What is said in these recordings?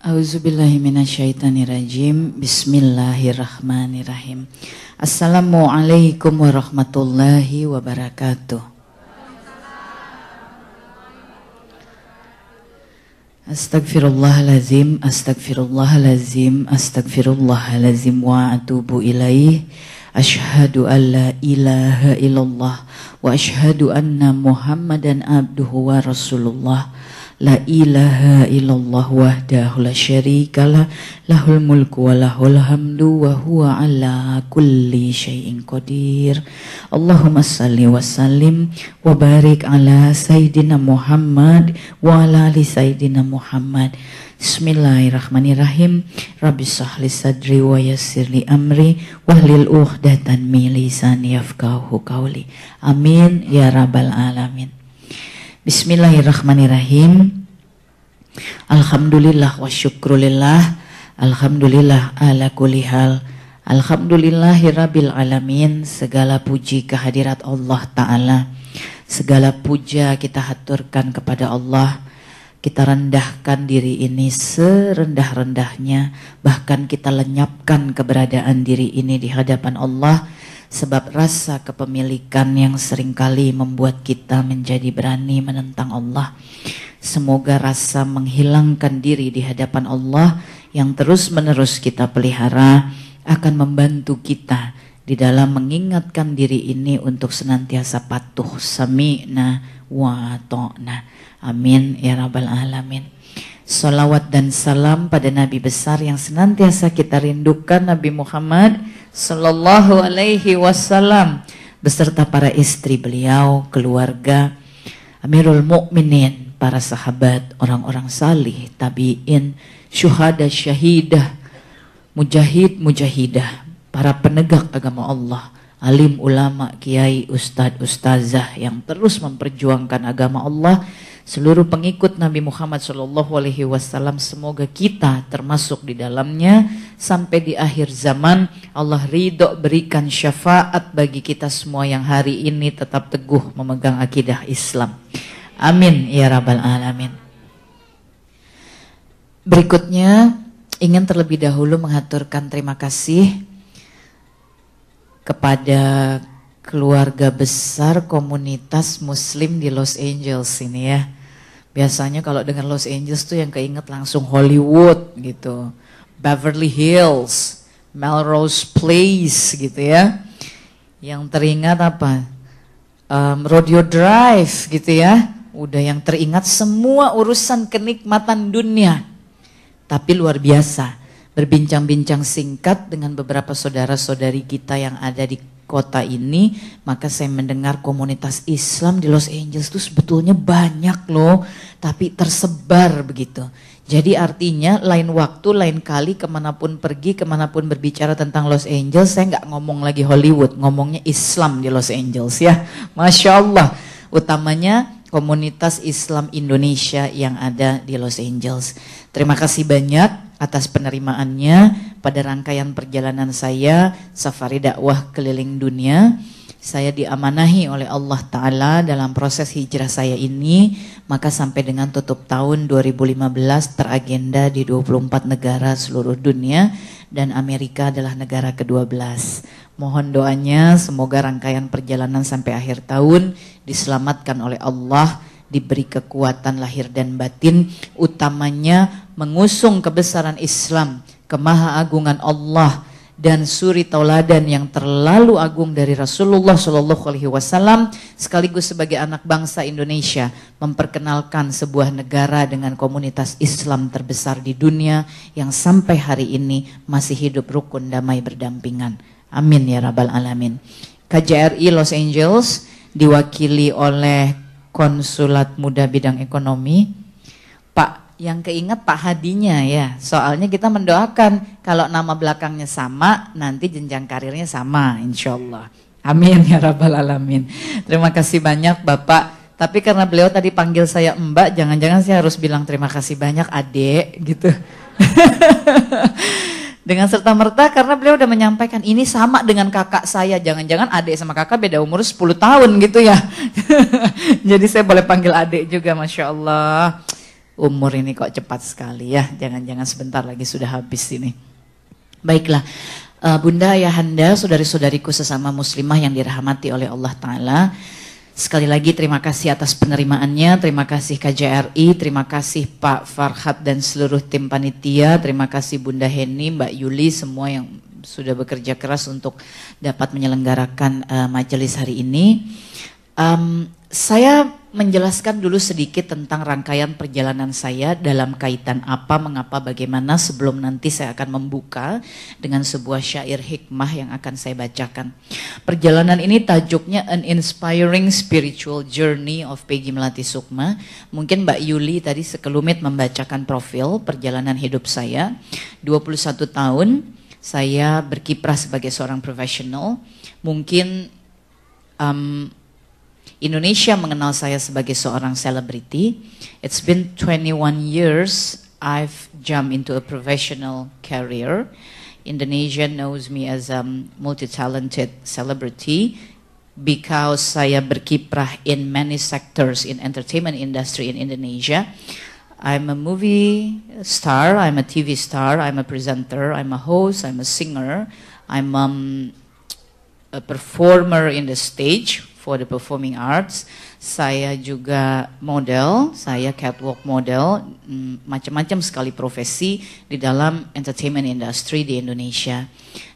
Auzubillahiminasyaitonirrajim. Bismillahirrahmanirrahim. Assalamualaikum warahmatullahi wabarakatuh. Astagfirullahalazim, astagfirullahalazim, astagfirullahalazim wa atubu ilaih. Asyhadu an la ilaha illallah wa asyhadu anna Muhammadan abduhu wa rasulullah. La ilaha illallah wahdahu la syarikalah, lahul mulku wa lahul hamdu wa huwa ala kulli syai'in qadir. Allahumma salli wa sallim wa barik ala sayyidina Muhammad wa ala ali sayyidina Muhammad. Bismillahirrahmanirrahim. Rabbi shrahli sadri wa yassirli amri wahlul 'uqdatam min lisani yafqahu qawli. Amin ya rabbal alamin. Bismillahirrahmanirrahim. Alhamdulillah wa syukrulillah. Alhamdulillah ala kulli hal. Alhamdulillahirabbil alamin. Segala puji kehadirat Allah Ta'ala. Segala puja kita haturkan kepada Allah. Kita rendahkan diri ini serendah-rendahnya. Bahkan kita lenyapkan keberadaan diri ini di hadapan Allah. Sebab rasa kepemilikan yang seringkali membuat kita menjadi berani menentang Allah. Semoga rasa menghilangkan diri di hadapan Allah yang terus-menerus kita pelihara akan membantu kita di dalam mengingatkan diri ini untuk senantiasa patuh. Sami'na wa ta'na. Amin ya rabbal alamin. Salawat dan salam pada Nabi besar yang senantiasa kita rindukan, Nabi Muhammad Sallallahu alaihi wasallam, beserta para istri beliau, keluarga, Amirul Mukminin, para sahabat, orang-orang salih, tabi'in, syuhada, syahidah, mujahid, mujahidah, para penegak agama Allah, alim, ulama, kiai, ustadz, ustazah yang terus memperjuangkan agama Allah, seluruh pengikut Nabi Muhammad SAW, semoga kita termasuk di dalamnya sampai di akhir zaman. Allah ridho berikan syafaat bagi kita semua yang hari ini tetap teguh memegang akidah Islam. Amin ya rabbal alamin. Berikutnya ingin terlebih dahulu mengaturkan terima kasih kepada keluarga besar komunitas muslim di Los Angeles ini ya. Biasanya kalau dengar Los Angeles tuh yang keinget langsung Hollywood gitu, Beverly Hills, Melrose Place gitu ya. Yang teringat apa? Rodeo Drive gitu ya. Udah yang teringat semua urusan kenikmatan dunia. Tapi luar biasa, berbincang-bincang singkat dengan beberapa saudara-saudari kita yang ada di kota ini, maka saya mendengar komunitas Islam di Los Angeles itu sebetulnya banyak loh, tapi tersebar begitu. Jadi artinya lain waktu, lain kali kemanapun pergi, kemanapun berbicara tentang Los Angeles, saya nggak ngomong lagi Hollywood, ngomongnya Islam di Los Angeles ya. Masya Allah, utamanya komunitas Islam Indonesia yang ada di Los Angeles. Terima kasih banyak atas penerimaannya pada rangkaian perjalanan saya safari dakwah keliling dunia. Saya diamanahi oleh Allah Ta'ala dalam proses hijrah saya ini, maka sampai dengan tutup tahun 2015 teragenda di 24 negara seluruh dunia dan Amerika adalah negara ke-12. Mohon doanya semoga rangkaian perjalanan sampai akhir tahun diselamatkan oleh Allah, diberi kekuatan lahir dan batin, utamanya mengusung kebesaran Islam, kemahaagungan Allah dan suri tauladan yang terlalu agung dari Rasulullah SAW, sekaligus sebagai anak bangsa Indonesia memperkenalkan sebuah negara dengan komunitas Islam terbesar di dunia yang sampai hari ini masih hidup rukun damai berdampingan. Amin ya rabbal alamin. KJRI Los Angeles diwakili oleh Konsulat Muda Bidang Ekonomi, Pak, yang keinget Pak Hadinya ya. Soalnya kita mendoakan kalau nama belakangnya sama, nanti jenjang karirnya sama insya Allah. Amin ya rabbal alamin. Terima kasih banyak Bapak. Tapi karena beliau tadi panggil saya Mbak, jangan-jangan saya harus bilang terima kasih banyak Adek gitu. Dengan serta-merta karena beliau udah menyampaikan ini sama dengan kakak saya. Jangan-jangan adik sama kakak beda umur 10 tahun gitu ya. Jadi saya boleh panggil adik juga, Masya Allah. Umur ini kok cepat sekali ya, jangan-jangan sebentar lagi sudah habis ini. Baiklah, Bunda, Ayahanda, saudari-saudariku sesama muslimah yang dirahmati oleh Allah Ta'ala. Sekali lagi terima kasih atas penerimaannya, terima kasih KJRI, terima kasih Pak Farhad dan seluruh tim panitia, terima kasih Bunda Heni, Mbak Yuli, semua yang sudah bekerja keras untuk dapat menyelenggarakan majelis hari ini. Saya menjelaskan dulu sedikit tentang rangkaian perjalanan saya dalam kaitan apa, mengapa, bagaimana sebelum nanti saya akan membuka dengan sebuah syair hikmah yang akan saya bacakan. Perjalanan ini tajuknya An Inspiring Spiritual Journey of Peggy Melati Sukma. Mungkin Mbak Yuli tadi sekelumit membacakan profil perjalanan hidup saya. 21 tahun saya berkiprah sebagai seorang profesional. Mungkin Indonesia mengenal saya sebagai seorang selebriti. It's been 21 years I've jumped into a professional career. Indonesia knows me as a multi-talented celebrity because saya berkiprah in many sectors in entertainment industry in Indonesia. I'm a movie star, I'm a TV star, I'm a presenter, I'm a host, I'm a singer, I'm a performer in the stage for the performing arts. Saya juga model, saya catwalk model, macam-macam sekali profesi di dalam entertainment industry di Indonesia.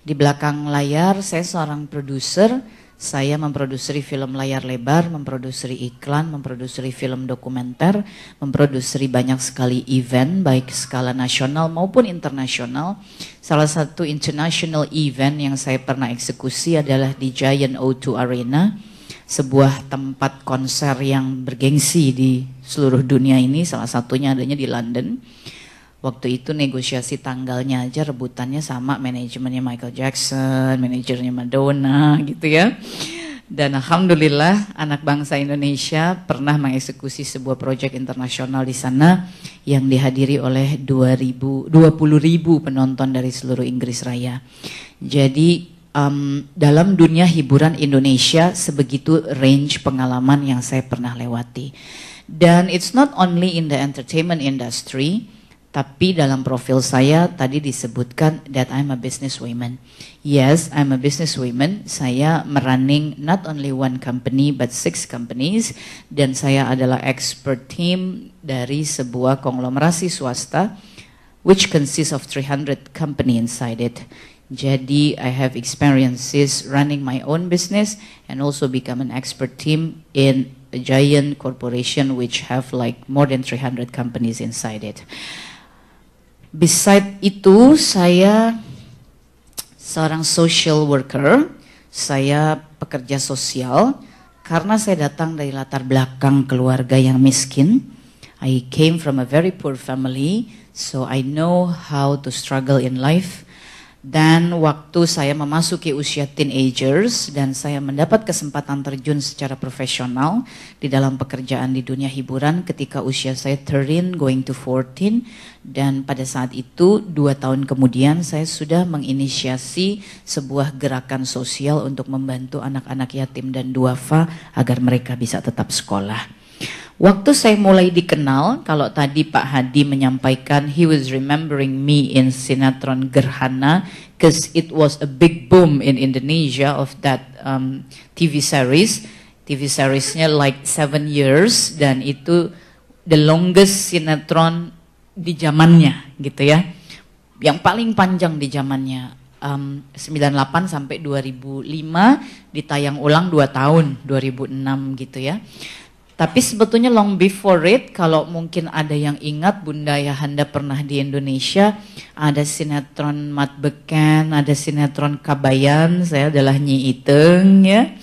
Di belakang layar saya seorang produser, saya memproduksi film layar lebar, memproduksi iklan, memproduksi film dokumenter, memproduksi banyak sekali event baik skala nasional maupun internasional. Salah satu international event yang saya pernah eksekusi adalah di Giant O2 Arena, sebuah tempat konser yang bergengsi di seluruh dunia ini, salah satunya adanya di London. Waktu itu negosiasi tanggalnya aja rebutannya sama manajemennya Michael Jackson, manajernya Madonna gitu ya. Dan alhamdulillah anak bangsa Indonesia pernah mengeksekusi sebuah proyek internasional di sana yang dihadiri oleh 20.000 penonton dari seluruh Inggris Raya. Jadi dalam dunia hiburan Indonesia sebegitu range pengalaman yang saya pernah lewati. Dan it's not only in the entertainment industry, tapi dalam profil saya tadi disebutkan that I'm a businesswoman. Yes, I'm a businesswoman. Saya merunning not only one company but 6 companies, dan saya adalah expert team dari sebuah konglomerasi swasta which consists of 300 company inside it. Jadi I have experiences running my own business and also become an expert team in a giant corporation which have like more than 300 companies inside it. Beside itu saya seorang social worker, saya pekerja sosial karena saya datang dari latar belakang keluarga yang miskin. I came from a very poor family, so I know how to struggle in life. Dan waktu saya memasuki usia teenagers dan saya mendapat kesempatan terjun secara profesional di dalam pekerjaan di dunia hiburan ketika usia saya 13 going to 14, dan pada saat itu 2 tahun kemudian saya sudah menginisiasi sebuah gerakan sosial untuk membantu anak-anak yatim dan duafa agar mereka bisa tetap sekolah. Waktu saya mulai dikenal, kalau tadi Pak Hadi menyampaikan he was remembering me in sinetron Gerhana because it was a big boom in Indonesia of that TV series. TV seriesnya like 7 years dan itu the longest sinetron di zamannya gitu ya. Yang paling panjang di zamannya. 98 sampai 2005, ditayang ulang 2 tahun 2006 gitu ya. Tapi sebetulnya long before it, kalau mungkin ada yang ingat Bunda Ayahanda pernah di Indonesia, ada sinetron Mat Beken, ada sinetron Kabayan, saya adalah Nyi Iteng ya.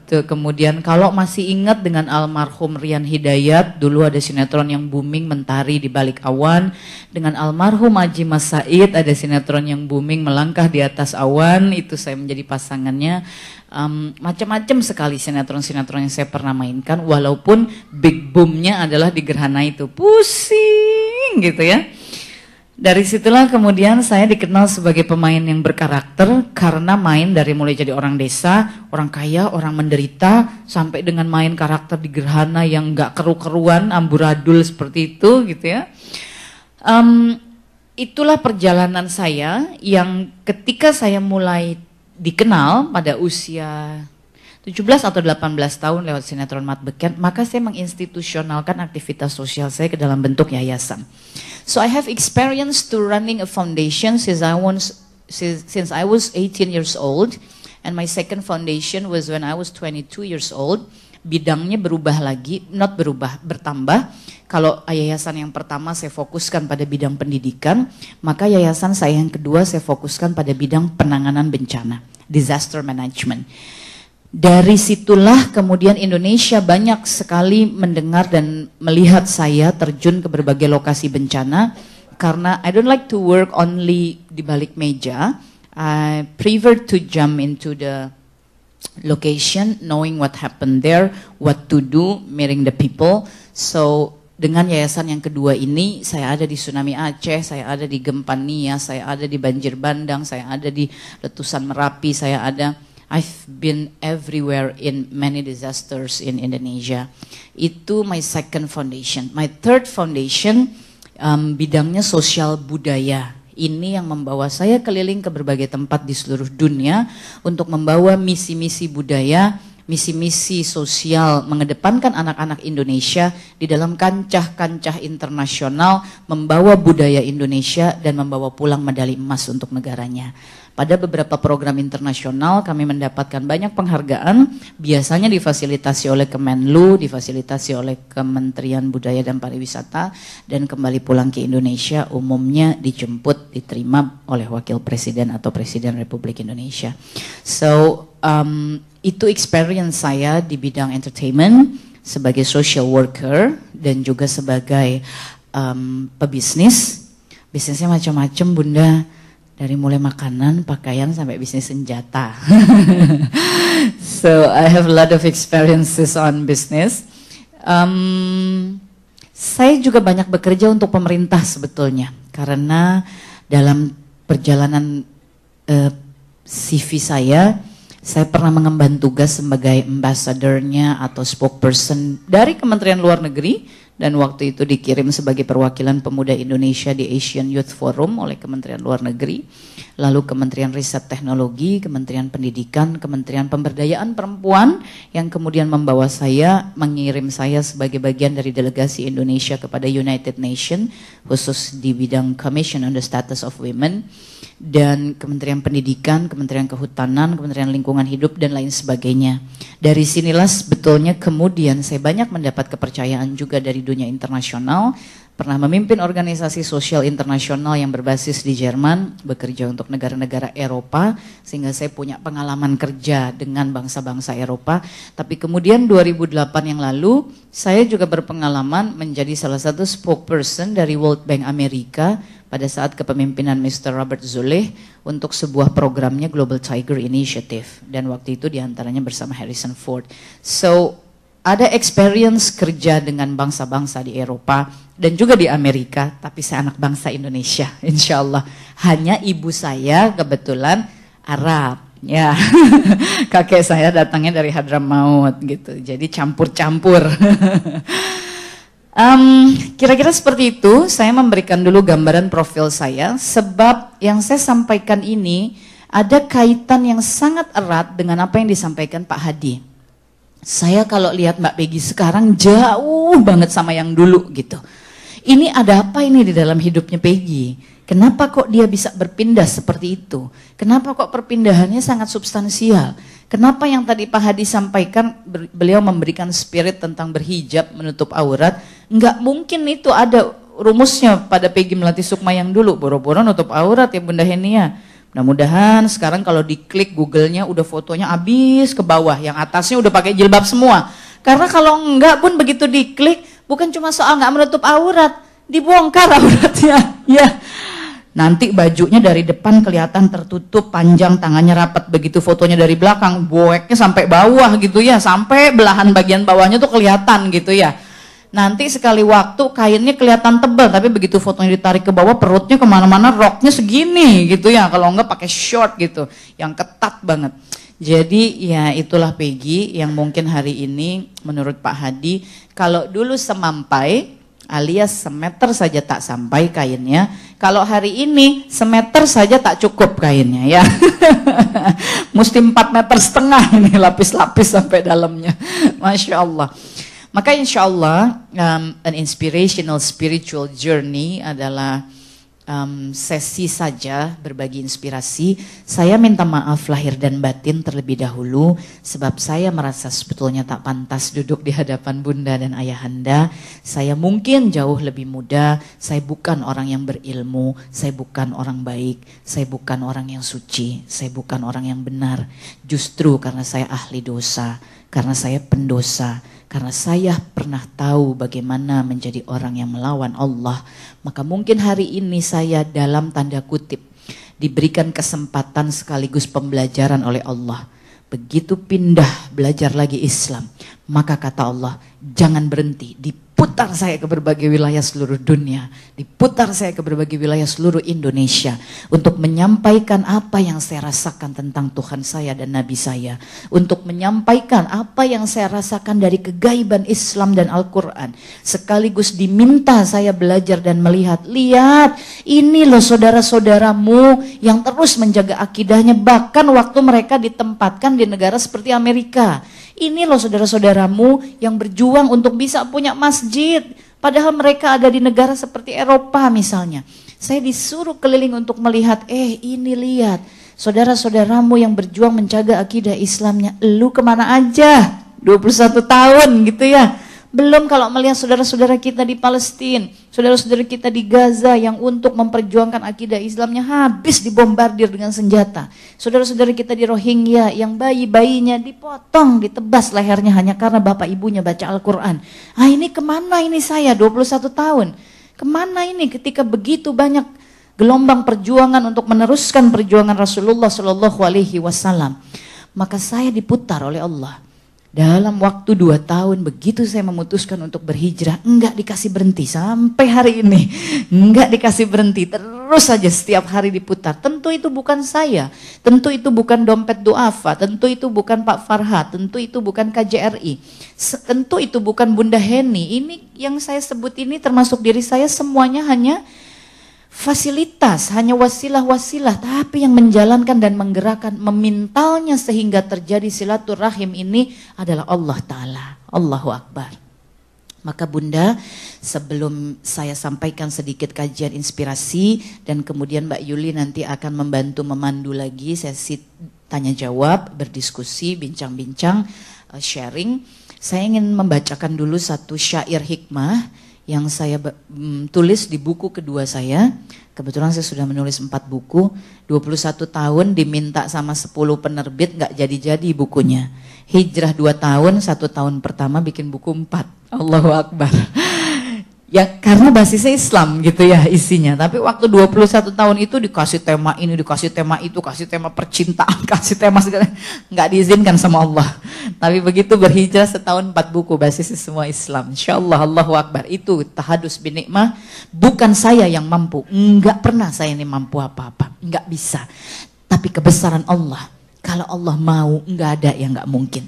Kemudian kalau masih ingat dengan almarhum Rian Hidayat, dulu ada sinetron yang booming Mentari di Balik Awan. Dengan almarhum Haji Mas Said ada sinetron yang booming Melangkah di Atas Awan, itu saya menjadi pasangannya. Macam-macam sekali sinetron-sinetron yang saya pernah mainkan, walaupun big boomnya adalah di Gerhana itu, pusing gitu ya. Dari situlah kemudian saya dikenal sebagai pemain yang berkarakter karena main dari mulai jadi orang desa, orang kaya, orang menderita, sampai dengan main karakter di gerhana yang gak keru-keruan, amburadul seperti itu gitu ya. Itulah perjalanan saya yang ketika saya mulai dikenal pada usia 17 atau 18 tahun lewat sinetron Mat Beken, maka saya menginstitusionalkan aktivitas sosial saya ke dalam bentuk yayasan. So I have experience to running a foundation since I was 18 years old, and my second foundation was when I was 22 years old. Bidangnya berubah lagi, not berubah, bertambah. Kalau yayasan yang pertama saya fokuskan pada bidang pendidikan, maka yayasan saya yang kedua saya fokuskan pada bidang penanganan bencana, disaster management. Dari situlah kemudian Indonesia banyak sekali mendengar dan melihat saya terjun ke berbagai lokasi bencana, karena I don't like to work only di balik meja. I prefer to jump into the location, knowing what happened there, what to do, meeting the people. So dengan yayasan yang kedua ini, saya ada di tsunami Aceh, saya ada di gempa Nias, saya ada di banjir bandang, saya ada di letusan Merapi, I've been everywhere in many disasters in Indonesia. Itu my second foundation. My third foundation, bidangnya sosial budaya. Ini yang membawa saya keliling ke berbagai tempat di seluruh dunia untuk membawa misi-misi budaya, misi-misi sosial, mengedepankan anak-anak Indonesia di dalam kancah-kancah internasional, membawa budaya Indonesia dan membawa pulang medali emas untuk negaranya. Pada beberapa program internasional kami mendapatkan banyak penghargaan, biasanya difasilitasi oleh Kemenlu, difasilitasi oleh Kementerian Budaya dan Pariwisata, dan kembali pulang ke Indonesia umumnya dijemput, diterima oleh Wakil Presiden atau Presiden Republik Indonesia. So, itu experience saya di bidang entertainment sebagai social worker dan juga sebagai pebisnis. Bisnisnya macam-macam, Bunda. Dari mulai makanan, pakaian, sampai bisnis senjata. So I have a lot of experiences on business. Saya juga banyak bekerja untuk pemerintah sebetulnya. Karena dalam perjalanan CV saya pernah mengemban tugas sebagai ambassador-nya atau spokesperson dari Kementerian Luar Negeri. Dan waktu itu dikirim sebagai perwakilan pemuda Indonesia di Asian Youth Forum oleh Kementerian Luar Negeri. Lalu Kementerian Riset Teknologi, Kementerian Pendidikan, Kementerian Pemberdayaan Perempuan yang kemudian membawa saya, mengirim saya sebagai bagian dari delegasi Indonesia kepada United Nations, khusus di bidang Commission on the Status of Women. Dan Kementerian Pendidikan, Kementerian Kehutanan, Kementerian Lingkungan Hidup, dan lain sebagainya. Dari sinilah sebetulnya kemudian saya banyak mendapat kepercayaan juga dari dunia internasional. Pernah memimpin organisasi sosial internasional yang berbasis di Jerman, bekerja untuk negara-negara Eropa, sehingga saya punya pengalaman kerja dengan bangsa-bangsa Eropa. Tapi kemudian 2008 yang lalu, saya juga berpengalaman menjadi salah satu spokesperson dari World Bank Amerika pada saat kepemimpinan Mr. Robert Zuleh untuk sebuah programnya Global Tiger Initiative. Dan waktu itu diantaranya bersama Harrison Ford. So, ada experience kerja dengan bangsa-bangsa di Eropa dan juga di Amerika, tapi saya anak bangsa Indonesia, insya Allah. Hanya ibu saya kebetulan Arab, ya. Kakek saya datangnya dari Hadramaut gitu, jadi campur-campur. Kira-kira seperti itu. Saya memberikan dulu gambaran profil saya, sebab yang saya sampaikan ini ada kaitan yang sangat erat dengan apa yang disampaikan Pak Hadi. Saya kalau lihat Mbak Peggy sekarang jauh banget sama yang dulu gitu. Ini ada apa ini di dalam hidupnya Peggy? Kenapa kok dia bisa berpindah seperti itu? Kenapa kok perpindahannya sangat substansial? Kenapa yang tadi Pak Hadi sampaikan, beliau memberikan spirit tentang berhijab, menutup aurat, nggak mungkin itu ada rumusnya pada Peggy Melati Sukma yang dulu, boro-boro nutup aurat ya Bunda Henia. Mudah-mudahan sekarang kalau diklik Google-nya udah fotonya habis ke bawah, yang atasnya udah pakai jilbab semua. Karena kalau enggak pun begitu diklik, bukan cuma soal nggak menutup aurat, dibongkar auratnya, ya. Nanti bajunya dari depan kelihatan tertutup, panjang, tangannya rapat, begitu fotonya dari belakang, boeknya sampai bawah gitu ya, sampai belahan bagian bawahnya tuh kelihatan gitu ya. Nanti sekali waktu kainnya kelihatan tebal, tapi begitu fotonya ditarik ke bawah perutnya kemana-mana, roknya segini gitu ya. Kalau enggak pakai short gitu, yang ketat banget. Jadi ya itulah Peggy yang mungkin hari ini menurut Pak Hadi, kalau dulu semampai alias semeter saja tak sampai kainnya, kalau hari ini semeter saja tak cukup kainnya ya. Mesti 4,5 meter ini lapis-lapis sampai dalamnya. Masya Allah. Maka insya Allah an inspirational spiritual journey adalah sesi saja berbagi inspirasi. Saya minta maaf lahir dan batin terlebih dahulu sebab saya merasa sebetulnya tak pantas duduk di hadapan bunda dan ayahanda. Saya mungkin jauh lebih muda, saya bukan orang yang berilmu, saya bukan orang baik, saya bukan orang yang suci, saya bukan orang yang benar. Justru karena saya ahli dosa, karena saya pendosa, karena saya pernah tahu bagaimana menjadi orang yang melawan Allah, maka mungkin hari ini saya dalam tanda kutip diberikan kesempatan sekaligus pembelajaran oleh Allah. Begitu pindah belajar lagi Islam, maka kata Allah, jangan berhenti, diputar saya ke berbagai wilayah seluruh dunia, diputar saya ke berbagai wilayah seluruh Indonesia untuk menyampaikan apa yang saya rasakan tentang Tuhan saya dan Nabi saya, untuk menyampaikan apa yang saya rasakan dari kegaiban Islam dan Al-Quran, sekaligus diminta saya belajar dan melihat, lihat ini loh saudara-saudaramu yang terus menjaga akidahnya bahkan waktu mereka ditempatkan di negara seperti Amerika. Ini loh saudara-saudaramu yang berjuang untuk bisa punya masjid. Padahal mereka ada di negara seperti Eropa misalnya. Saya disuruh keliling untuk melihat, ini lihat. Saudara-saudaramu yang berjuang menjaga akidah Islamnya. Lu kemana aja? 21 tahun gitu ya. Belum kalau melihat saudara-saudara kita di Palestina, saudara-saudara kita di Gaza yang untuk memperjuangkan akidah Islamnya habis dibombardir dengan senjata. Saudara-saudara kita di Rohingya yang bayi-bayinya dipotong, ditebas lehernya hanya karena bapak ibunya baca Al-Quran. Ini kemana ini saya 21 tahun? Kemana ini ketika begitu banyak gelombang perjuangan untuk meneruskan perjuangan Rasulullah Shallallahu Alaihi Wasallam? Maka saya diputar oleh Allah. Dalam waktu 2 tahun begitu saya memutuskan untuk berhijrah, enggak dikasih berhenti sampai hari ini. Enggak dikasih berhenti, terus saja setiap hari diputar. Tentu itu bukan saya, tentu itu bukan dompet duafa, tentu itu bukan Pak Farhat, tentu itu bukan KJRI, tentu itu bukan Bunda Heni. Ini yang saya sebut ini termasuk diri saya semuanya hanya fasilitas, hanya wasilah-wasilah, tapi yang menjalankan dan menggerakkan, memintalnya sehingga terjadi silaturahim ini adalah Allah Ta'ala. Allahu Akbar. Maka Bunda, sebelum saya sampaikan sedikit kajian inspirasi dan kemudian Mbak Yuli nanti akan membantu memandu lagi sesi tanya jawab, berdiskusi, bincang-bincang, sharing, saya ingin membacakan dulu satu syair hikmah yang saya tulis di buku kedua saya. Kebetulan saya sudah menulis 4 buku, 21 tahun diminta sama 10 penerbit gak jadi-jadi bukunya. Hijrah 2 tahun, 1 tahun pertama bikin buku 4. Allahu Akbar. Ya karena basisnya Islam gitu ya isinya. Tapi waktu 21 tahun itu dikasih tema ini, dikasih tema itu, kasih tema percintaan, kasih tema segala, nggak diizinkan sama Allah. Tapi begitu berhijrah setahun 4 buku basisnya semua Islam. Insyaallah, Allahu Akbar. Itu tahadus bin nikmah. Bukan saya yang mampu, nggak pernah saya ini mampu apa-apa, nggak bisa. Tapi kebesaran Allah. Kalau Allah mau, nggak ada yang nggak mungkin.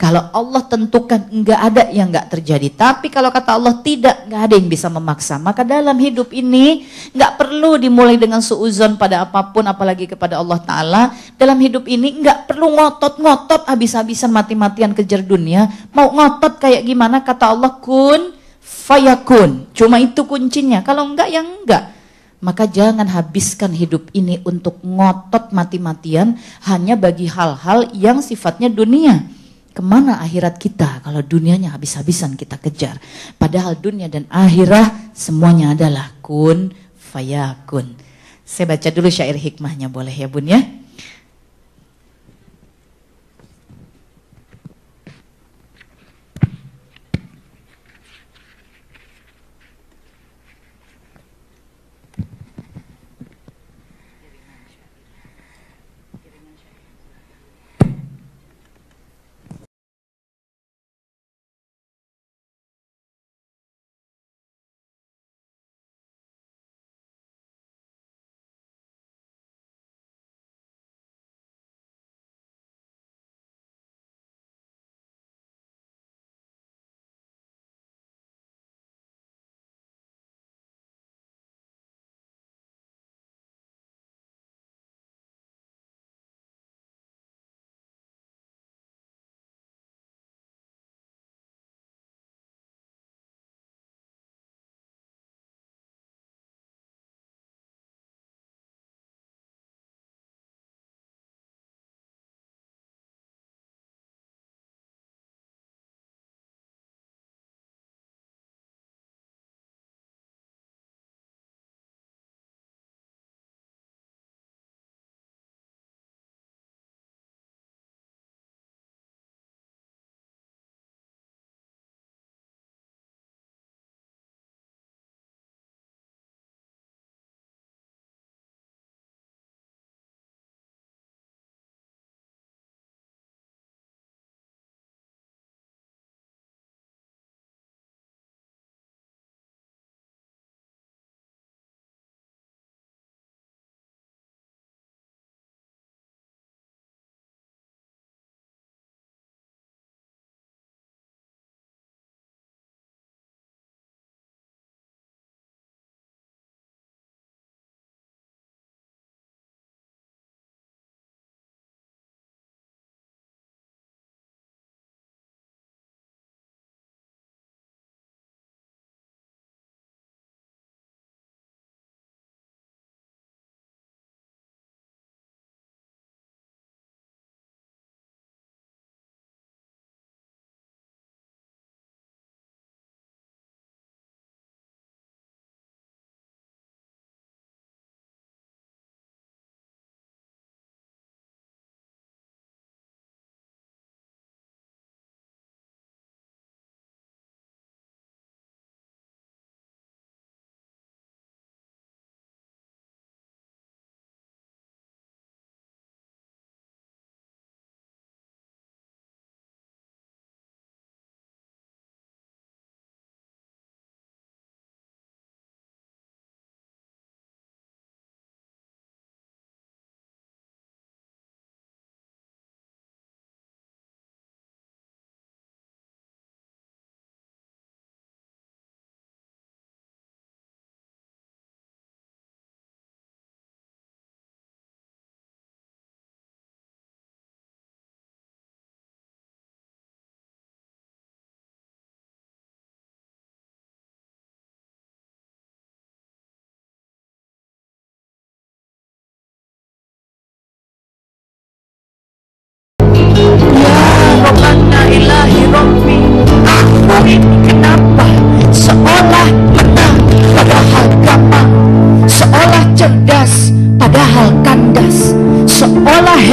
Kalau Allah tentukan, nggak ada yang nggak terjadi. Tapi kalau kata Allah tidak, nggak ada yang bisa memaksa. Maka dalam hidup ini nggak perlu dimulai dengan suuzon pada apapun, apalagi kepada Allah Ta'ala. Dalam hidup ini nggak perlu ngotot-ngotot habis-habisan mati-matian kejar dunia. Mau ngotot kayak gimana, kata Allah, kun fayakun. Cuma itu kuncinya. Kalau enggak, ya enggak. Maka jangan habiskan hidup ini untuk ngotot mati-matian hanya bagi hal-hal yang sifatnya dunia. Kemana akhirat kita kalau dunianya habis-habisan kita kejar? Padahal dunia dan akhirat semuanya adalah kun fayakun. Saya baca dulu syair hikmahnya, boleh ya Bun ya?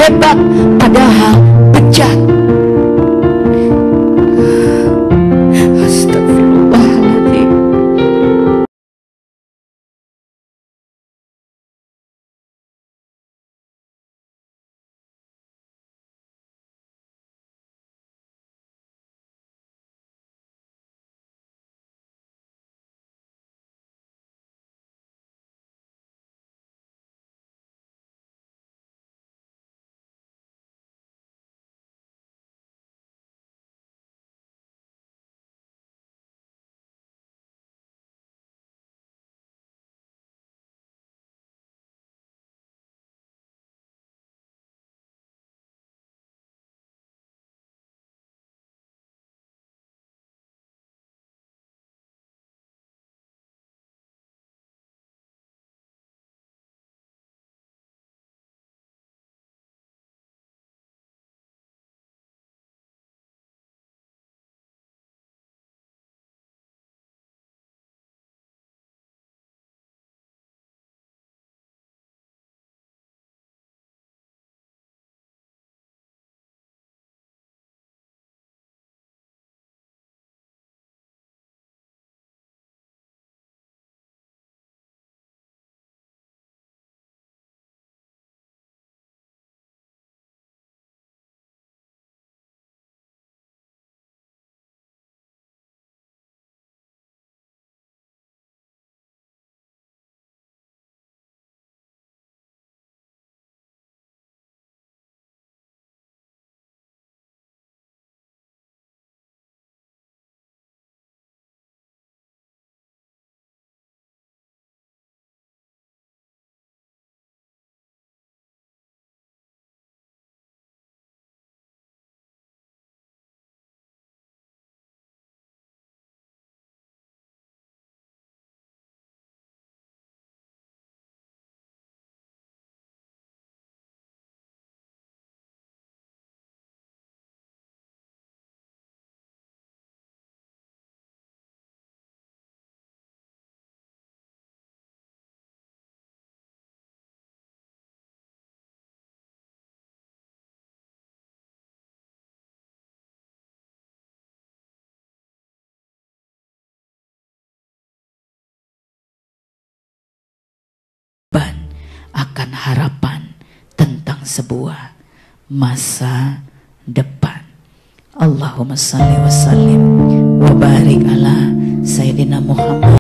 hebat padahal bejat. Astagfirullahaladzim. Akan harapan tentang sebuah masa depan. Allahumma salli wa sallim wa barik ala Sayyidina Muhammad.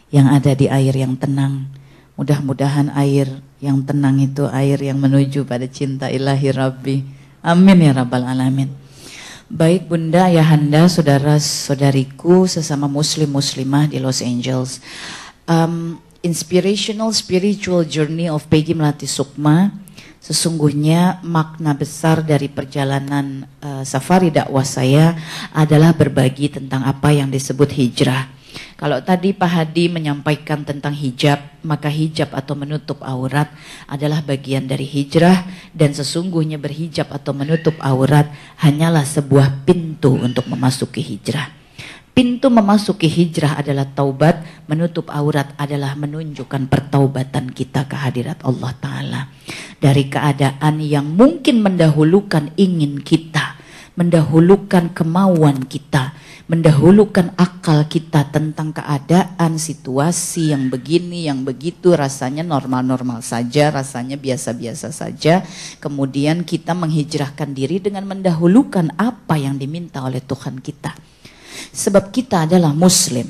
Yang ada di air yang tenang. Mudah-mudahan air yang tenang itu air yang menuju pada cinta ilahi Rabbi. Amin ya Rabbal Alamin. Baik Bunda, Ayahanda, saudara-saudariku sesama muslim-muslimah di Los Angeles. Inspirational spiritual journey of Peggy Melati Sukma. Sesungguhnya makna besar dari perjalanan safari dakwah saya adalah berbagi tentang apa yang disebut hijrah. Kalau tadi Pak Hadi menyampaikan tentang hijab, maka hijab atau menutup aurat adalah bagian dari hijrah, dan sesungguhnya berhijab atau menutup aurat hanyalah sebuah pintu untuk memasuki hijrah. Pintu memasuki hijrah adalah taubat, menutup aurat adalah menunjukkan pertaubatan kita ke hadirat Allah Ta'ala. Dari keadaan yang mungkin mendahulukan ingin kita, mendahulukan kemauan kita, mendahulukan akal kita tentang keadaan, situasi yang begini, yang begitu, rasanya normal-normal saja, rasanya biasa-biasa saja. Kemudian kita menghijrahkan diri dengan mendahulukan apa yang diminta oleh Tuhan kita. Sebab kita adalah muslim.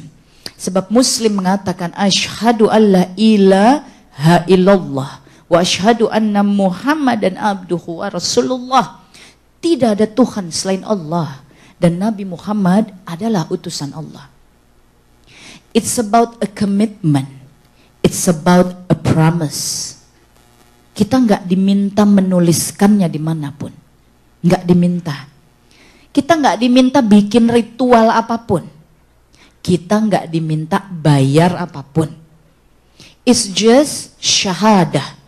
Sebab Muslim mengatakan asyhadu alla ilaha illallah wa asyhadu anna Muhammadan abduhu wa rasulullah. Tidak ada Tuhan selain Allah dan Nabi Muhammad adalah utusan Allah. It's about a commitment. It's about a promise. Kita nggak diminta menuliskannya dimanapun. Nggak diminta. Kita nggak diminta bikin ritual apapun. Kita nggak diminta bayar apapun. It's just syahadah.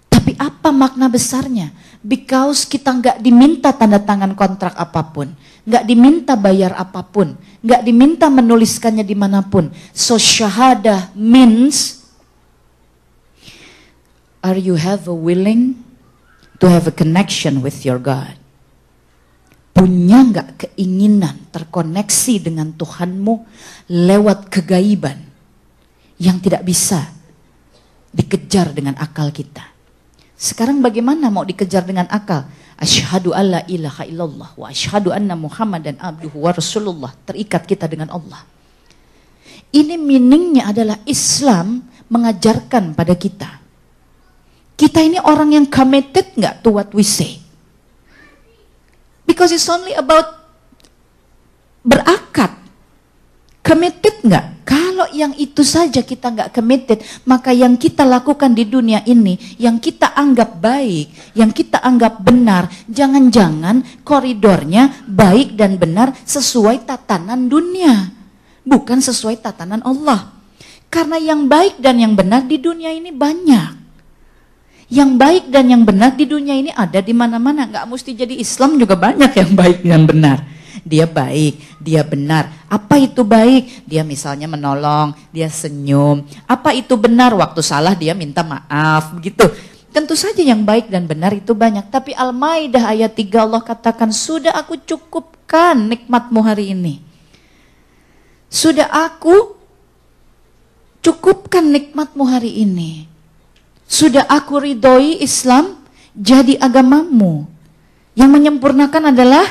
Tapi apa makna besarnya? Because kita nggak diminta tanda tangan kontrak apapun. Nggak diminta bayar apapun. Nggak diminta menuliskannya dimanapun. So syahadah means, are you willing to have a connection with your God? Punya nggak keinginan terkoneksi dengan Tuhanmu lewat kegaiban yang tidak bisa dikejar dengan akal kita? Sekarang bagaimana mau dikejar dengan akal? Asyhadu alla ilaha illallah wa asyhadu anna Muhammadan abduhu wa rasulullah. Terikat kita dengan Allah. Ini meaningnya adalah Islam mengajarkan pada kita. Kita ini orang yang committed nggak to what we say? Because it's only about berakad. Committed nggak? Kalau yang itu saja kita nggak committed, maka yang kita lakukan di dunia ini, yang kita anggap baik, yang kita anggap benar, jangan-jangan koridornya baik dan benar sesuai tatanan dunia, bukan sesuai tatanan Allah. Karena yang baik dan yang benar di dunia ini banyak. Yang baik dan yang benar di dunia ini ada di mana-mana. Nggak mesti jadi Islam juga banyak yang baik dan benar. Dia baik, dia benar. Apa itu baik? Dia misalnya menolong, dia senyum. Apa itu benar? Waktu salah dia minta maaf, begitu. Tentu saja yang baik dan benar itu banyak. Tapi Al-Maidah ayat 3 Allah katakan, sudah aku cukupkan nikmatmu hari ini. Sudah aku cukupkan nikmatmu hari ini. Sudah aku ridhoi Islam jadi agamamu. Yang menyempurnakan adalah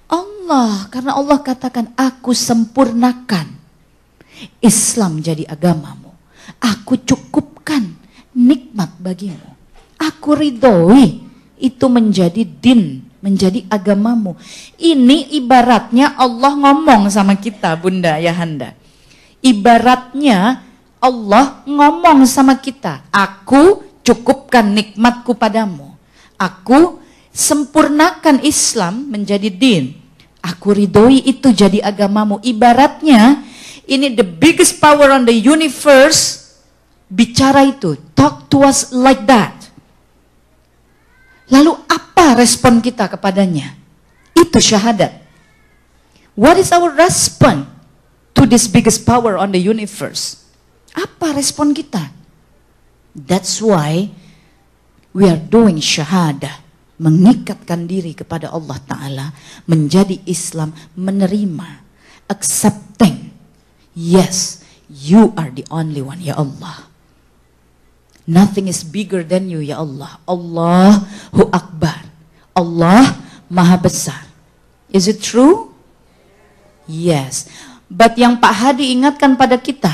Allah. Karena Allah katakan, aku sempurnakan Islam jadi agamamu. Aku cukupkan nikmat bagimu. Aku ridhoi itu menjadi din, menjadi agamamu. Ini ibaratnya Allah ngomong sama kita, Bunda Yahanda. Ibaratnya Allah ngomong sama kita, aku cukupkan nikmatku padamu. Aku sempurnakan Islam menjadi din. Aku ridhoi itu jadi agamamu. Ibaratnya, ini the biggest power on the universe bicara itu. Talk to us like that. Lalu apa respon kita kepadanya? Itu syahadat. What is our response to this biggest power on the universe? Apa respon kita? That's why we are doing syahadah. Mengikatkan diri kepada Allah Ta'ala. Menjadi Islam, menerima. Accepting. Yes, you are the only one, ya Allah. Nothing is bigger than you, ya Allah. Allahu Akbar. Allah Maha Besar. Is it true? Yes. But yang Pak Hadi ingatkan pada kita,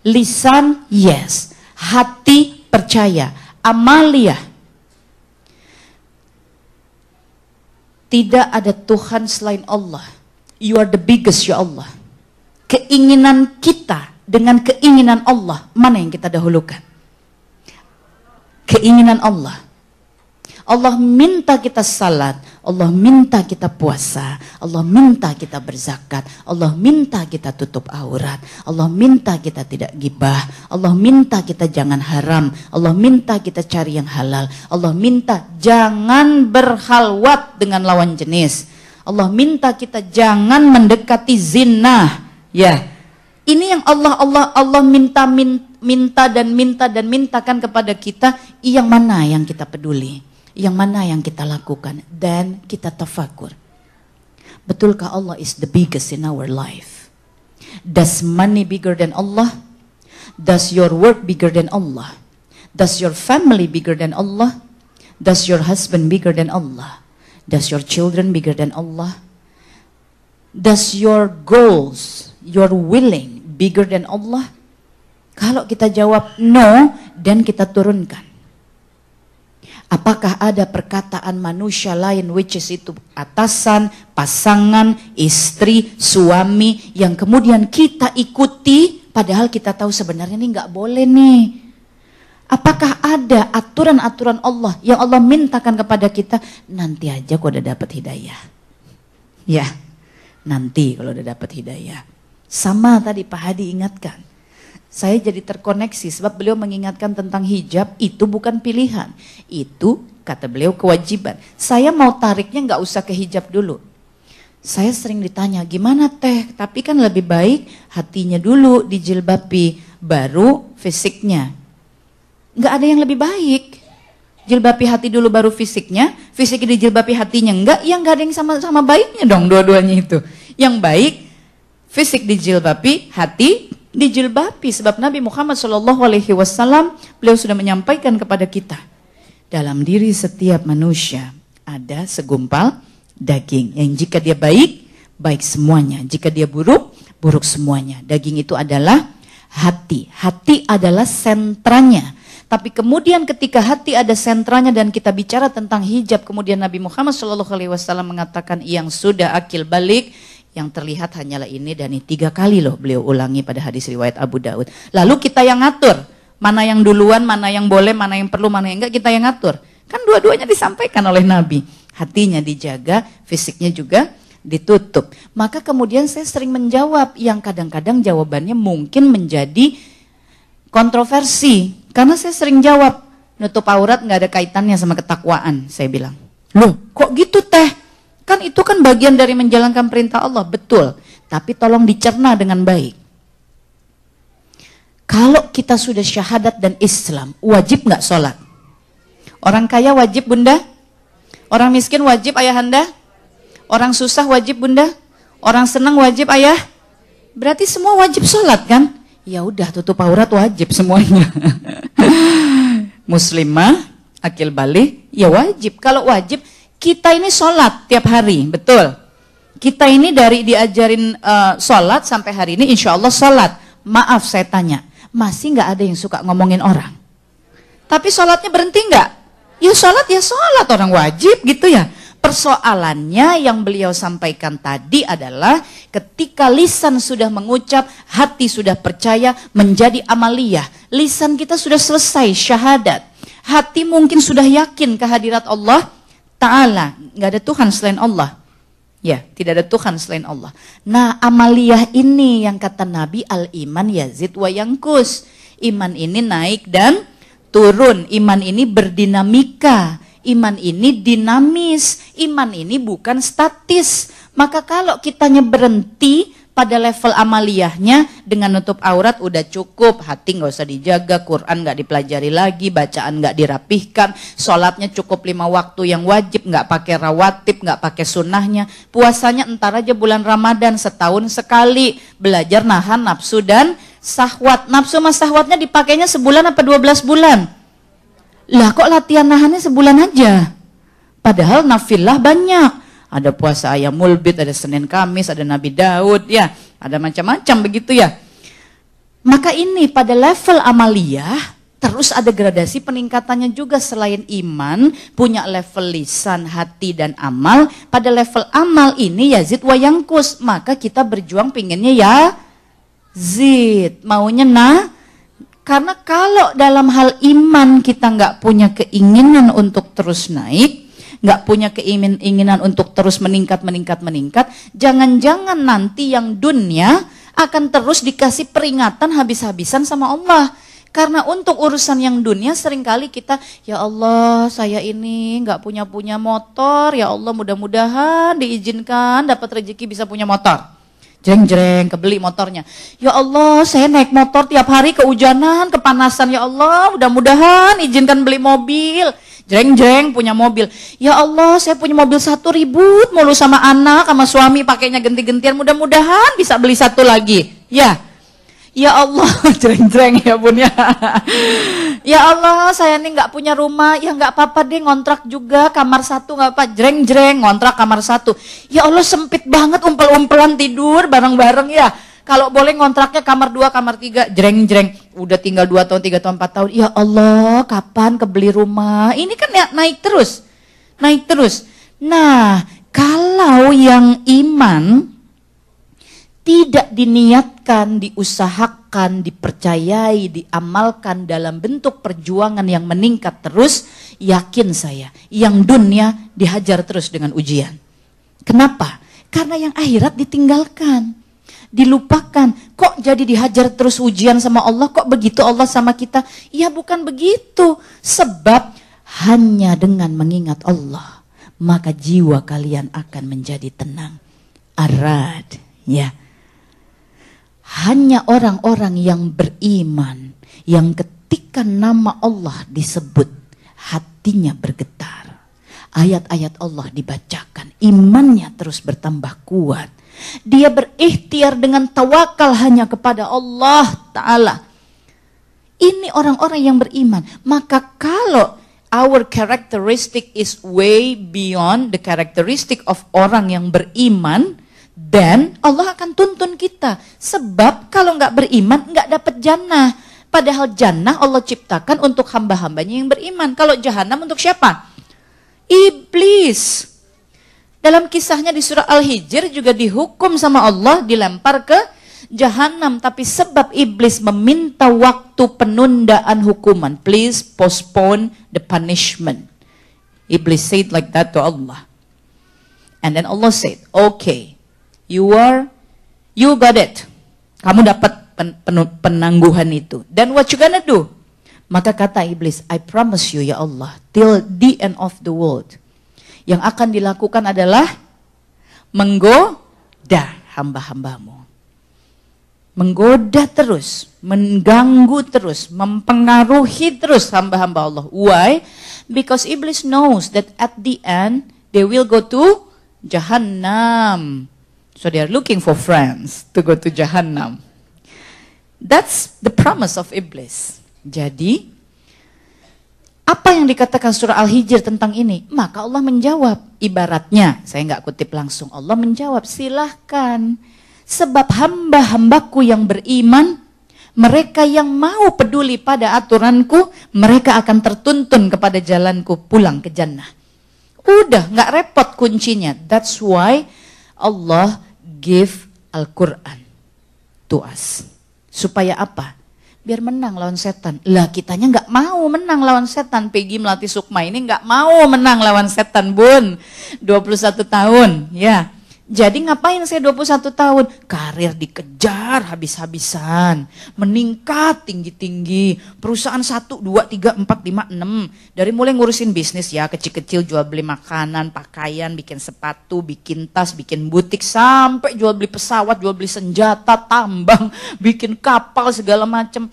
lisan, yes. Hati, percaya. Amalia. Tidak ada Tuhan selain Allah. You are the biggest, ya Allah. Keinginan kita dengan keinginan Allah, mana yang kita dahulukan? Keinginan Allah. Allah minta kita salat, Allah minta kita puasa, Allah minta kita berzakat, Allah minta kita tutup aurat, Allah minta kita tidak gibah, Allah minta kita jangan haram, Allah minta kita cari yang halal, Allah minta jangan berhalwat dengan lawan jenis, Allah minta kita jangan mendekati zina. Ya, ini yang Allah mintakan kepada kita. Yang mana yang kita peduli? Yang mana yang kita lakukan? Dan kita tafakur. Betulkah Allah is the biggest in our life? Does money bigger than Allah? Does your work bigger than Allah? Does your family bigger than Allah? Does your husband bigger than Allah? Does your children bigger than Allah? Does your goals, you're willing bigger than Allah? Kalau kita jawab no, dan kita turunkan. Apakah ada perkataan manusia lain, which is itu atasan, pasangan, istri, suami, yang kemudian kita ikuti, padahal kita tahu sebenarnya ini nggak boleh nih. Apakah ada aturan-aturan Allah yang Allah mintakan kepada kita? Nanti aja kok udah dapat hidayah. Ya, nanti kalau udah dapat hidayah. Sama tadi Pak Hadi ingatkan. Saya jadi terkoneksi sebab beliau mengingatkan tentang hijab, itu bukan pilihan. Itu kata beliau kewajiban. Saya mau tariknya nggak usah ke hijab dulu. Saya sering ditanya, gimana teh? Tapi kan lebih baik hatinya dulu dijilbabi, baru fisiknya. Nggak ada yang lebih baik. Jilbabi hati dulu baru fisiknya, fisiknya dijilbabi hatinya enggak, ya nggak ada yang sama-sama baiknya dong dua-duanya itu. Yang baik fisik dijilbabi, hati dijilbabi, sebab Nabi Muhammad SAW beliau sudah menyampaikan kepada kita, dalam diri setiap manusia ada segumpal daging yang jika dia baik, baik semuanya, jika dia buruk, buruk semuanya. Daging itu adalah hati. Hati adalah sentranya. Tapi kemudian ketika hati ada sentranya dan kita bicara tentang hijab, kemudian Nabi Muhammad SAW mengatakan yang sudah akil balik, yang terlihat hanyalah ini dan ini 3 kali loh beliau ulangi pada hadis riwayat Abu Daud. Lalu kita yang ngatur, mana yang duluan, mana yang boleh, mana yang perlu, mana yang enggak, kita yang ngatur. Kan dua-duanya disampaikan oleh Nabi. Hatinya dijaga, fisiknya juga ditutup. Maka kemudian saya sering menjawab yang kadang-kadang jawabannya mungkin menjadi kontroversi. Karena saya sering jawab, nutup aurat nggak ada kaitannya sama ketakwaan, saya bilang. Loh, kok gitu teh? Kan itu kan bagian dari menjalankan perintah Allah, betul. Tapi tolong dicerna dengan baik. Kalau kita sudah syahadat dan Islam, wajib nggak sholat? Orang kaya wajib bunda? Orang miskin wajib ayahanda? Orang susah wajib bunda? Orang senang wajib ayah? Berarti semua wajib sholat kan? Ya udah, tutup aurat wajib semuanya. Muslimah, akil balik, ya wajib. Kalau wajib, kita ini sholat tiap hari, betul. Kita ini dari diajarin sholat sampai hari ini insya Allah sholat. Maaf saya tanya, masih nggak ada yang suka ngomongin orang? Tapi sholatnya berhenti nggak? Ya sholat orang wajib gitu ya. Persoalannya yang beliau sampaikan tadi adalah ketika lisan sudah mengucap, hati sudah percaya, menjadi amaliyah. Lisan kita sudah selesai syahadat. Hati mungkin sudah yakin kehadirat Allah Ta'ala, nggak ada Tuhan selain Allah. Ya, tidak ada Tuhan selain Allah. Nah, amaliyah ini yang kata Nabi, al-iman yazid wa yangkus. Iman ini naik dan turun. Iman ini berdinamika. Iman ini dinamis. Iman ini bukan statis. Maka kalau kitanya berhenti pada level amaliyahnya, dengan nutup aurat udah cukup, hati nggak usah dijaga, Quran nggak dipelajari lagi, bacaan nggak dirapihkan, sholatnya cukup 5 waktu yang wajib, nggak pakai rawatib, nggak pakai sunnahnya, puasanya entar aja bulan Ramadan setahun sekali, belajar nahan nafsu dan sahwat. Nafsu sama sahwatnya dipakainya sebulan apa 12 bulan? Lah kok latihan nahannya sebulan aja? Padahal nafilah banyak. Ada puasa ayamul bid, ada Senin Kamis, ada Nabi Daud, ya, ada macam-macam begitu ya. Maka ini pada level amaliyah terus ada gradasi peningkatannya juga. Selain iman, punya level lisan, hati dan amal. Pada level amal ini yazid wa yangkus. Maka kita berjuang pinginnya ya zid, maunya karena kalau dalam hal iman kita nggak punya keinginan untuk terus naik, nggak punya keinginan untuk terus meningkat, jangan-jangan nanti yang dunia akan terus dikasih peringatan habis-habisan sama Allah. Karena untuk urusan yang dunia seringkali kita, ya Allah saya ini nggak punya motor, ya Allah mudah-mudahan diizinkan dapat rezeki bisa punya motor. Jreng-jreng kebeli motornya. Ya Allah saya naik motor tiap hari kehujanan, kepanasan, ya Allah mudah-mudahan izinkan beli mobil. Jreng-jreng punya mobil. Ya Allah saya punya mobil 1 ribut mulu sama anak, sama suami pakainya ganti-gantian, mudah-mudahan bisa beli 1 lagi. Ya Allah, jreng-jreng ya bun ya. Ya Allah saya ini nggak punya rumah, ya nggak apa-apa deh ngontrak juga kamar 1 nggak apa, jreng-jreng ngontrak kamar 1. Ya Allah sempit banget, umpel-umpelan tidur bareng-bareng ya. Kalau boleh ngontraknya kamar 2, kamar 3, jreng-jreng. Udah tinggal 2 tahun, 3 tahun, 4 tahun. Ya Allah, kapan kebeli rumah? Ini kan ya naik terus. Naik terus. Nah, kalau yang iman tidak diniatkan, diusahakan, dipercayai, diamalkan dalam bentuk perjuangan yang meningkat terus, yakin saya, yang dunia dihajar terus dengan ujian. Kenapa? Karena yang akhirat ditinggalkan, dilupakan. Kok jadi dihajar terus ujian sama Allah? Kok begitu Allah sama kita? Ya bukan begitu. Sebab hanya dengan mengingat Allah, maka jiwa kalian akan menjadi tenang. Arad, ya. Hanya orang-orang yang beriman, yang ketika nama Allah disebut, hatinya bergetar. Ayat-ayat Allah dibacakan, imannya terus bertambah kuat. Dia berikhtiar dengan tawakal hanya kepada Allah Ta'ala. Ini orang-orang yang beriman. Maka kalau our characteristic is way beyond the characteristic of orang yang beriman, dan Allah akan tuntun kita. Sebab kalau nggak beriman, nggak dapat jannah. Padahal jannah Allah ciptakan untuk hamba-hambanya yang beriman. Kalau jahanam untuk siapa? Iblis. Dalam kisahnya di surah Al-Hijr juga dihukum sama Allah, dilempar ke jahanam. Tapi sebab iblis meminta waktu penundaan hukuman. Please postpone the punishment. Iblis said like that to Allah. And then Allah said, okay, you got it. Kamu dapat penangguhan itu. Then what you gonna do? Maka kata iblis, I promise you ya Allah, till the end of the world, yang akan dilakukan adalah menggoda hamba-hambamu. Menggoda terus, mengganggu terus, mempengaruhi terus hamba-hamba Allah. Why? Because iblis knows that at the end, they will go to Jahannam. So they are looking for friends to go to Jahannam. That's the promise of iblis. Jadi, apa yang dikatakan surah Al-Hijr tentang ini? Maka Allah menjawab. Ibaratnya, saya nggak kutip langsung. Allah menjawab, silahkan. Sebab hamba-hambaku yang beriman, mereka yang mau peduli pada aturanku, mereka akan tertuntun kepada jalanku pulang ke jannah. Udah, nggak repot kuncinya. That's why Allah give Al-Quran to us. Supaya apa? Biar menang lawan setan. Lah kitanya nggak mau menang lawan setan. Peggy Melati Sukma ini nggak mau menang lawan setan, Bun. 21 tahun, ya. Jadi ngapain saya 21 tahun? Karir dikejar habis-habisan. Meningkat tinggi-tinggi. Perusahaan 1, 2, 3, 4, 5, 6. Dari mulai ngurusin bisnis ya, kecil-kecil jual beli makanan, pakaian, bikin sepatu, bikin tas, bikin butik. Sampai jual beli pesawat, jual beli senjata, tambang, bikin kapal segala macam.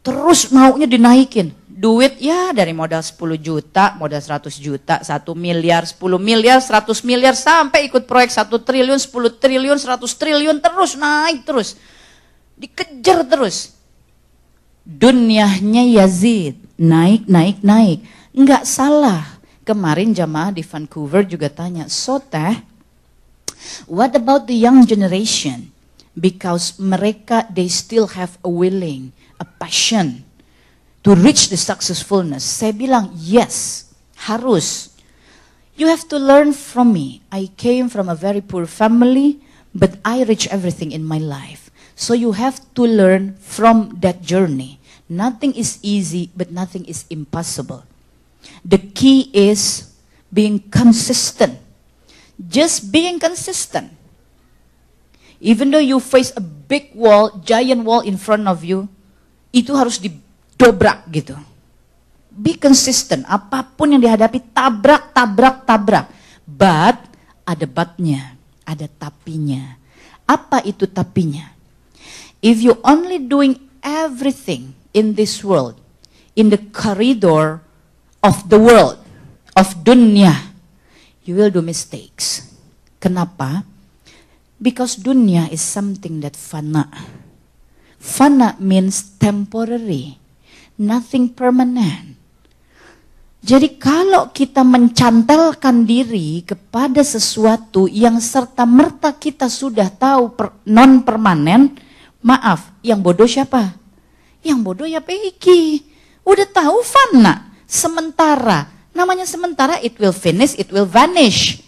Terus maunya dinaikin. Duit ya dari modal 10 juta, modal 100 juta, 1 miliar, 10 miliar, 100 miliar, sampai ikut proyek 1 triliun, 10 triliun, 100 triliun, terus naik terus. Dikejar terus. Dunyahnya Yazid, naik, naik, naik. Enggak salah. Kemarin jamaah di Vancouver juga tanya, so teh, what about the young generation? Because mereka, they still have a willing, a passion to reach the successfulness. Saya bilang, yes, harus. You have to learn from me. I came from a very poor family, but I reached everything in my life. So you have to learn from that journey. Nothing is easy, but nothing is impossible. The key is being consistent. Just being consistent. Even though you face a big wall, giant wall in front of you, itu harus dobrak gitu. Be consistent. Apapun yang dihadapi, tabrak, tabrak, tabrak. But, ada but-nya, ada tapinya. Apa itu tapinya? If you only doing everything in this world, in the corridor of the world, of dunya, you will do mistakes. Kenapa? Because dunya is something that fana. Fana means temporary. Nothing permanent. Jadi kalau kita mencantelkan diri kepada sesuatu yang serta-merta kita sudah tahu non permanen, maaf, yang bodoh siapa? Yang bodoh ya Peggy. Udah tahu fana, sementara. Namanya sementara, it will finish, it will vanish.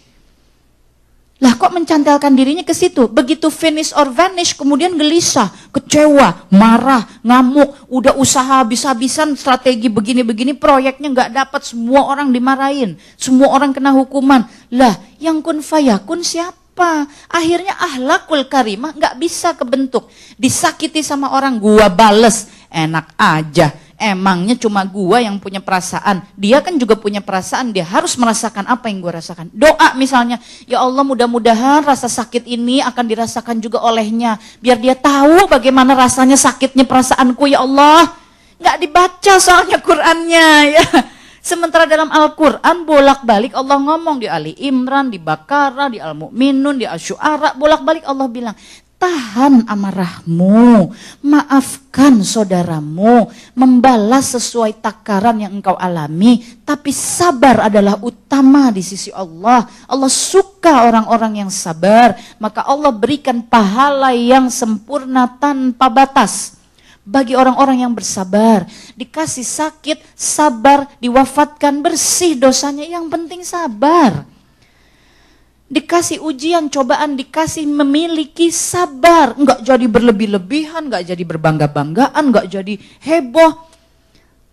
Lah kok mencantelkan dirinya ke situ? Begitu finish or vanish, kemudian gelisah, kecewa, marah, ngamuk, udah usaha habis-habisan strategi begini-begini, proyeknya nggak dapat, semua orang dimarahin, semua orang kena hukuman. Lah, yang kun fayakun siapa? Akhirnya ahlakul karimah nggak bisa kebentuk. Disakiti sama orang, gua bales, enak aja. Emangnya cuma gua yang punya perasaan. Dia kan juga punya perasaan. Dia harus merasakan apa yang gua rasakan. Doa misalnya, ya Allah mudah-mudahan rasa sakit ini akan dirasakan juga olehnya. Biar dia tahu bagaimana rasanya sakitnya perasaanku ya Allah. Nggak dibaca soalnya Qur'annya ya. Sementara dalam Al-Quran bolak-balik Allah ngomong di Ali Imran, di Baqarah, di Al-Mu'minun, di Asy-Syu'ara. Bolak-balik Allah bilang, tahan amarahmu, maafkan saudaramu, membalas sesuai takaran yang engkau alami, tapi sabar adalah utama di sisi Allah. Allah suka orang-orang yang sabar, maka Allah berikan pahala yang sempurna tanpa batas. Bagi orang-orang yang bersabar, dikasih sakit, sabar, diwafatkan, bersih dosanya, yang penting sabar. Dikasih ujian, cobaan, dikasih memiliki, sabar. Enggak jadi berlebih-lebihan, enggak jadi berbangga-banggaan, enggak jadi heboh.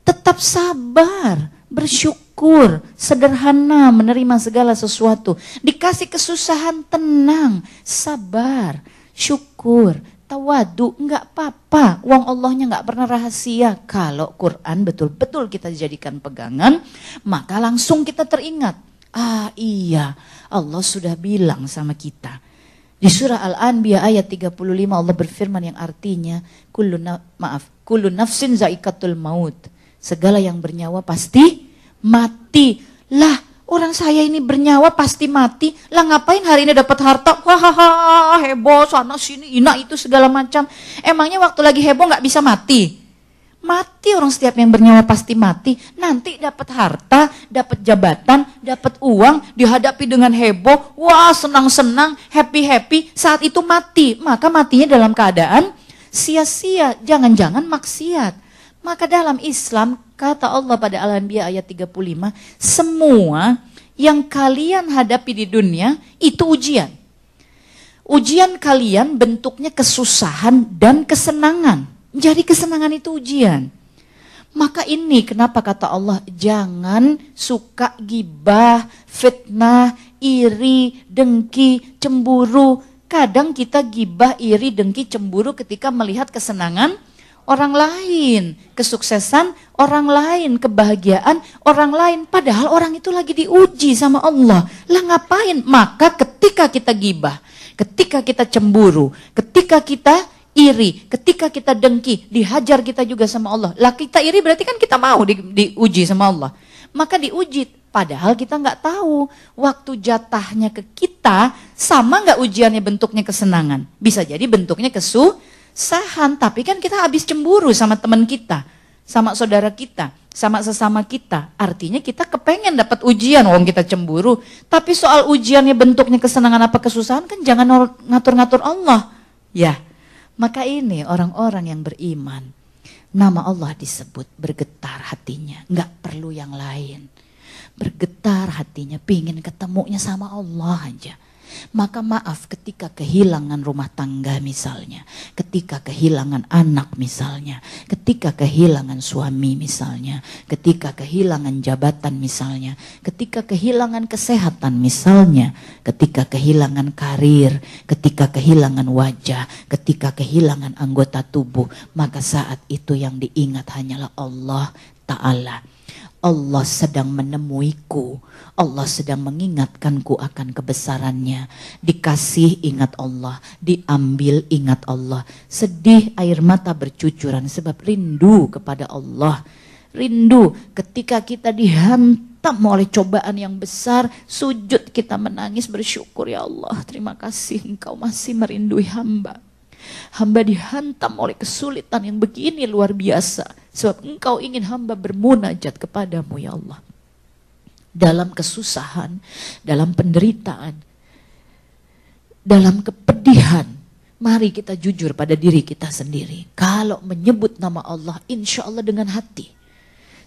Tetap sabar, bersyukur, sederhana, menerima segala sesuatu. Dikasih kesusahan, tenang, sabar, syukur, tawadu, enggak apa-apa. Uang Allahnya enggak pernah rahasia. Kalau Quran betul-betul kita jadikan pegangan, maka langsung kita teringat. Ah iya, Allah sudah bilang sama kita. Di surah Al-Anbiya ayat 35 Allah berfirman yang artinya kullu nafsin zaikatul maut. Segala yang bernyawa pasti mati. Lah, orang saya ini bernyawa pasti mati. Lah ngapain hari ini dapat harta? Wah, heboh sana sini, ina itu segala macam. Emangnya waktu lagi heboh nggak bisa mati? Mati orang, setiap yang bernyawa pasti mati. Nanti dapat harta, dapat jabatan, dapat uang, dihadapi dengan heboh, wah senang-senang, happy-happy, saat itu mati. Maka matinya dalam keadaan sia-sia, jangan-jangan maksiat. Maka dalam Islam, kata Allah pada Al-Anbiya ayat 35, semua yang kalian hadapi di dunia itu ujian. Ujian kalian bentuknya kesusahan dan kesenangan. Jadi kesenangan itu ujian. Maka ini kenapa kata Allah, jangan suka gibah, fitnah, iri, dengki, cemburu. Kadang kita gibah, iri, dengki, cemburu ketika melihat kesenangan orang lain, kesuksesan orang lain, kebahagiaan orang lain. Padahal orang itu lagi diuji sama Allah. Lah ngapain? Maka ketika kita gibah, ketika kita cemburu, ketika kita iri, ketika kita dengki, dihajar kita juga sama Allah. Lah kita iri berarti kan kita mau diuji sama Allah. Maka diuji, padahal kita nggak tahu waktu jatahnya ke kita sama nggak ujiannya bentuknya kesenangan. Bisa jadi bentuknya kesusahan, tapi kan kita habis cemburu sama teman kita, sama saudara kita, sama sesama kita. Artinya kita kepengen dapat ujian, wong kita cemburu. Tapi soal ujiannya bentuknya kesenangan apa kesusahan kan jangan ngatur-ngatur Allah. Ya. Maka ini orang-orang yang beriman, nama Allah disebut, bergetar hatinya, nggak perlu yang lain. Bergetar hatinya, pingin ketemunya sama Allah aja. Maka maaf ketika kehilangan rumah tangga misalnya, ketika kehilangan anak misalnya, ketika kehilangan suami misalnya, ketika kehilangan jabatan misalnya, ketika kehilangan kesehatan misalnya, ketika kehilangan karir, ketika kehilangan wajah, ketika kehilangan anggota tubuh, maka saat itu yang diingat hanyalah Allah Ta'ala. Allah sedang menemuiku, Allah sedang mengingatkanku akan kebesarannya. Dikasih ingat Allah, diambil ingat Allah. Sedih air mata bercucuran sebab rindu kepada Allah. Rindu ketika kita dihantam oleh cobaan yang besar, sujud kita menangis bersyukur, ya Allah terima kasih Engkau masih merindui hamba. Hamba dihantam oleh kesulitan yang begini luar biasa. Sebab Engkau ingin hamba bermunajat kepadamu ya Allah. dalam kesusahan, dalam penderitaan, dalam kepedihan, mari kita jujur pada diri kita sendiri. Kalau menyebut nama Allah, insya Allah dengan hati.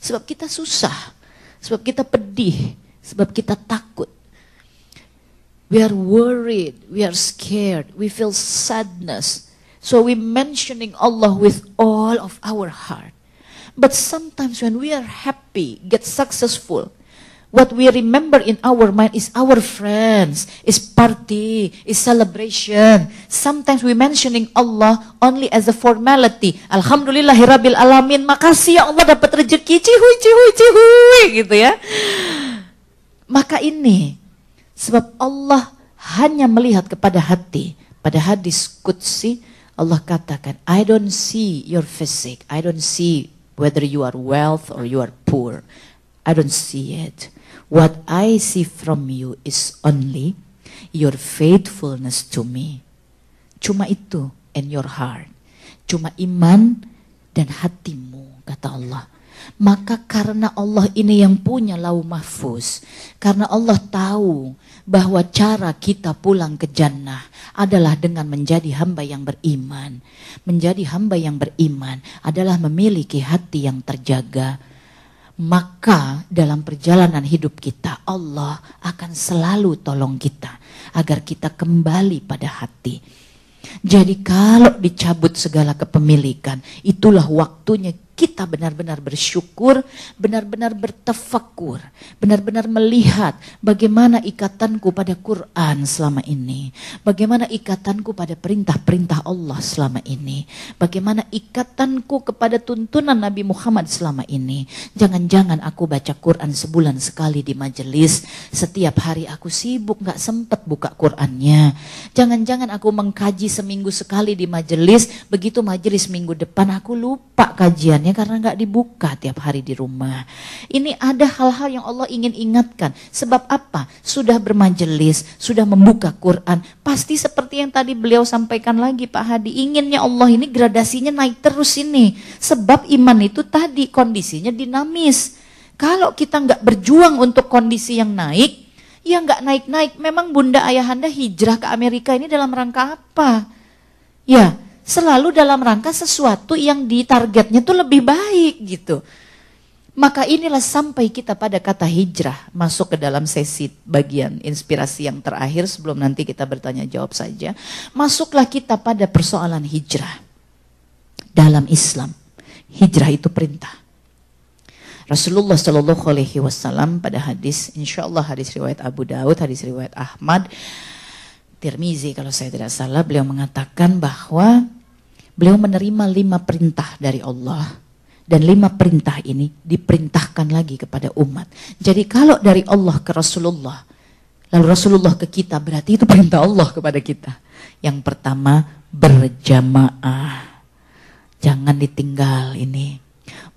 Sebab kita susah, sebab kita pedih, sebab kita takut. We are worried, we are scared, we feel sadness. So we mentioning Allah with all of our heart. But sometimes when we are happy, get successful, what we remember in our mind is our friends, is party, is celebration. Sometimes we mentioning Allah only as a formality. Alhamdulillahirabbil alamin, makasih ya Allah dapat rezeki, cihui, cihui, cihui, gitu ya. Maka ini, sebab Allah hanya melihat kepada hati. Pada hadis Qudsi, Allah katakan, I don't see your physique, I don't see whether you are wealth or you are poor. I don't see it. What I see from you is only your faithfulness to me. Cuma itu, and your heart. Cuma iman dan hatimu, kata Allah. Maka karena Allah ini yang punya lauh mahfuz, karena Allah tahu bahwa cara kita pulang ke jannah adalah dengan menjadi hamba yang beriman. Menjadi hamba yang beriman adalah memiliki hati yang terjaga. Maka dalam perjalanan hidup kita, Allah akan selalu tolong kita agar kita kembali pada hati. Jadi kalau dicabut segala kepemilikan, itulah waktunya kita benar-benar bersyukur, benar-benar bertafakur, benar-benar melihat bagaimana ikatanku pada Quran selama ini, bagaimana ikatanku pada perintah-perintah Allah selama ini, bagaimana ikatanku kepada tuntunan Nabi Muhammad selama ini. Jangan-jangan aku baca Quran sebulan sekali di majelis, setiap hari aku sibuk gak sempat buka Qurannya. Jangan-jangan aku mengkaji seminggu sekali di majelis, begitu majelis minggu depan aku lupa kajiannya karena nggak dibuka tiap hari di rumah. Ini ada hal-hal yang Allah ingin ingatkan. Sebab apa? Sudah bermajelis, sudah membuka Quran, pasti seperti yang tadi beliau sampaikan lagi Pak Hadi, inginnya Allah ini gradasinya naik terus ini. Sebab iman itu tadi kondisinya dinamis. Kalau kita nggak berjuang untuk kondisi yang naik, ya nggak naik-naik. Memang Bunda Ayahanda hijrah ke Amerika ini dalam rangka apa? Ya, selalu dalam rangka sesuatu yang ditargetnya tuh lebih baik gitu. Maka inilah sampai kita pada kata hijrah, masuk ke dalam sesi bagian inspirasi yang terakhir sebelum nanti kita bertanya jawab saja. Masuklah kita pada persoalan hijrah. Dalam Islam, hijrah itu perintah. Rasulullah Shallallahu Alaihi Wasallam pada hadis, insya Allah hadis riwayat Abu Daud, hadis riwayat Ahmad, Tirmizi kalau saya tidak salah, beliau mengatakan bahwa beliau menerima 5 perintah dari Allah. Dan 5 perintah ini diperintahkan lagi kepada umat. Jadi kalau dari Allah ke Rasulullah, lalu Rasulullah ke kita, berarti itu perintah Allah kepada kita. Yang pertama, berjamaah. Jangan ditinggal ini.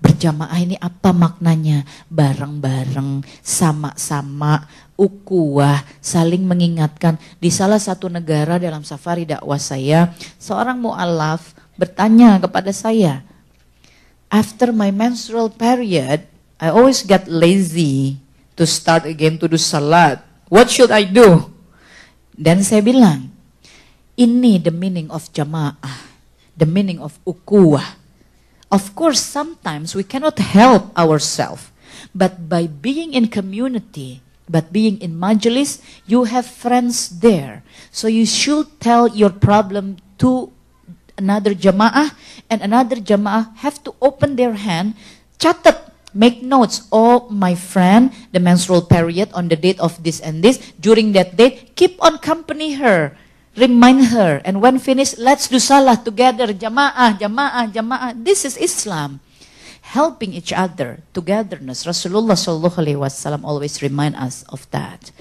Berjamaah ini apa maknanya? Bareng-bareng, sama-sama, ukuah, saling mengingatkan. Di salah satu negara dalam safari dakwah saya, seorang mu'alaf bertanya kepada saya, after my menstrual period, I always get lazy to start again to do salat. What should I do? Dan saya bilang, ini the meaning of jamaah, the meaning of ukuah. Of course, sometimes we cannot help ourselves, but by being in community, but being in majlis, you have friends there. So you should tell your problem to another jamaah, and another jamaah have to open their hand, catat, make notes. Oh, my friend, the menstrual period on the date of this and this, during that date, keep on accompany her, remind her, and when finished, let's do salah together, jamaah, jamaah, jamaah. This is Islam. Helping each other, togetherness. Rasulullah Shallallahu Alaihi Wasallam always remind us of that.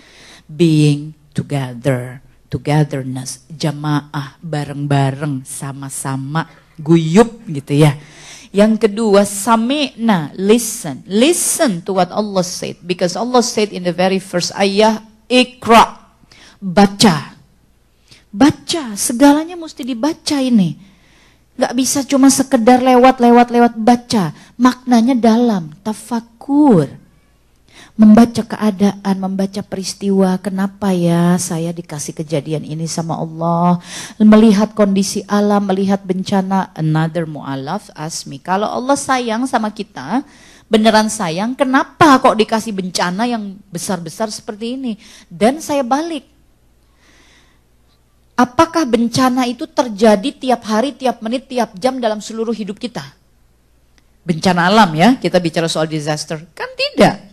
Being together. Togetherness, jamaah, bareng-bareng, sama-sama, guyup gitu ya. Yang kedua, sami'na, listen. Listen to what Allah said. Because Allah said in the very first ayah, Iqra, baca. Baca, segalanya mesti dibaca ini. Gak bisa cuma sekedar lewat, baca. Maknanya dalam, tafakur. Membaca keadaan, membaca peristiwa, kenapa ya saya dikasih kejadian ini sama Allah. Melihat kondisi alam, melihat bencana. Another mu'alaf asmi. Kalau Allah sayang sama kita, beneran sayang, kenapa kok dikasih bencana yang besar-besar seperti ini? Dan saya balik. Apakah bencana itu terjadi tiap hari, tiap menit, tiap jam dalam seluruh hidup kita? Bencana alam ya, kita bicara soal disaster. Kan tidak.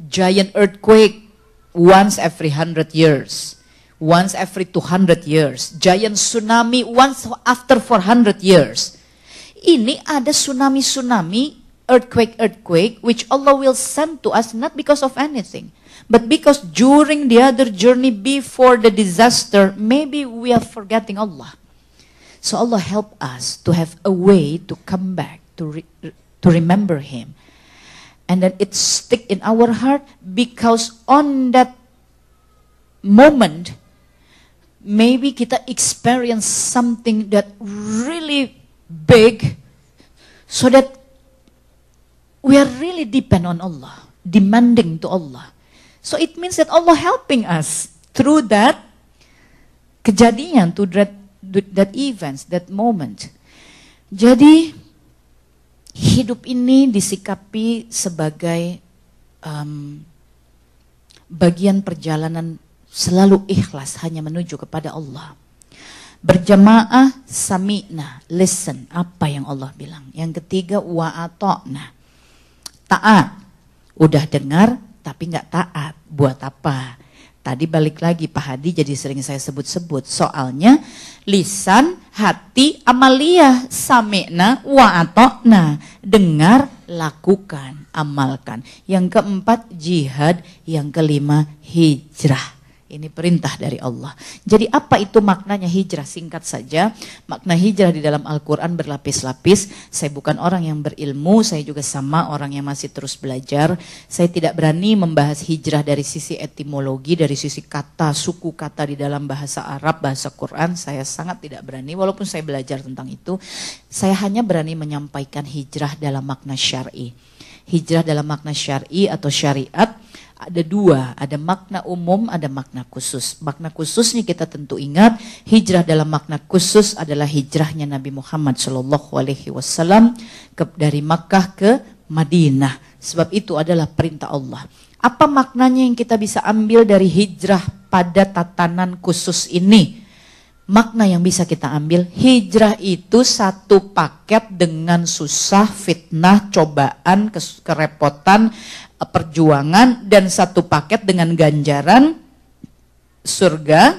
Giant earthquake once every 100 years, once every 200 years. Giant tsunami once after 400 years. Ini ada tsunami, earthquake, which Allah will send to us not because of anything, but because during the other journey before the disaster, maybe we are forgetting Allah. So Allah help us to have a way to come back, to remember Him. And then it stick in our heart because on that moment, maybe kita experience something that really big, so that we are really depend on Allah, demanding to Allah. So it means that Allah helping us through that kejadian, to that events, that moment. Jadi hidup ini disikapi sebagai bagian perjalanan selalu ikhlas hanya menuju kepada Allah. Berjamaah, sami'na, listen apa yang Allah bilang. Yang ketiga, wa'ata'na, taat. Udah dengar tapi nggak taat, buat apa? Tadi balik lagi Pak Hadi jadi sering saya sebut-sebut. Soalnya lisan, hati, amaliyah, sami'na, wa'ata'na. Dengar, lakukan, amalkan. Yang keempat jihad, yang kelima hijrah. Ini perintah dari Allah. Jadi apa itu maknanya hijrah? Singkat saja, makna hijrah di dalam Al-Quran berlapis-lapis. Saya bukan orang yang berilmu, saya juga sama orang yang masih terus belajar. Saya tidak berani membahas hijrah dari sisi etimologi, dari sisi kata, suku kata di dalam bahasa Arab, bahasa Quran. Saya sangat tidak berani, walaupun saya belajar tentang itu. Saya hanya berani menyampaikan hijrah dalam makna syar'i. Hijrah dalam makna syar'i atau syariat ada dua, ada makna umum, ada makna khusus. Makna khususnya kita tentu ingat, hijrah dalam makna khusus adalah hijrahnya Nabi Muhammad SAW dari Makkah ke Madinah. Sebab itu adalah perintah Allah. Apa maknanya yang kita bisa ambil dari hijrah pada tatanan khusus ini? Makna yang bisa kita ambil, hijrah itu satu paket dengan susah, fitnah, cobaan, kerepotan, perjuangan, dan satu paket dengan ganjaran, surga,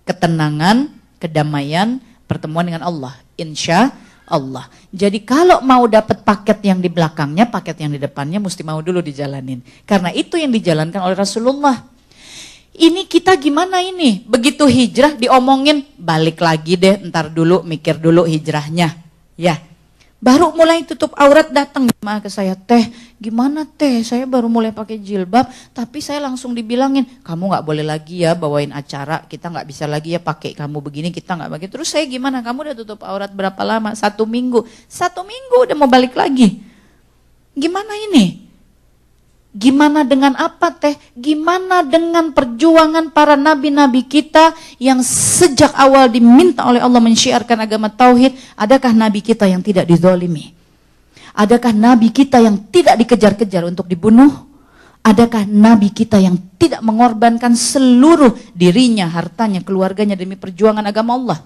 ketenangan, kedamaian, pertemuan dengan Allah, insya Allah. Jadi kalau mau dapat paket yang di belakangnya, paket yang di depannya mesti mau dulu dijalanin. Karena itu yang dijalankan oleh Rasulullah. Ini kita gimana ini? Begitu hijrah diomongin, balik lagi deh, ntar dulu, mikir dulu hijrahnya. Ya. Baru mulai tutup aurat datang jemaah ke saya, teh gimana teh, saya baru mulai pakai jilbab, tapi saya langsung dibilangin, kamu nggak boleh lagi ya bawain acara, kita nggak bisa lagi ya pakai kamu begini, kita nggak begitu. Terus saya gimana, kamu udah tutup aurat berapa lama? 1 minggu. 1 minggu udah mau balik lagi. Gimana ini? Gimana dengan apa teh? Gimana dengan perjuangan para nabi-nabi kita yang sejak awal diminta oleh Allah mensyiarkan agama tauhid? Adakah nabi kita yang tidak dizalimi? Adakah nabi kita yang tidak dikejar-kejar untuk dibunuh? Adakah nabi kita yang tidak mengorbankan seluruh dirinya, hartanya, keluarganya demi perjuangan agama Allah?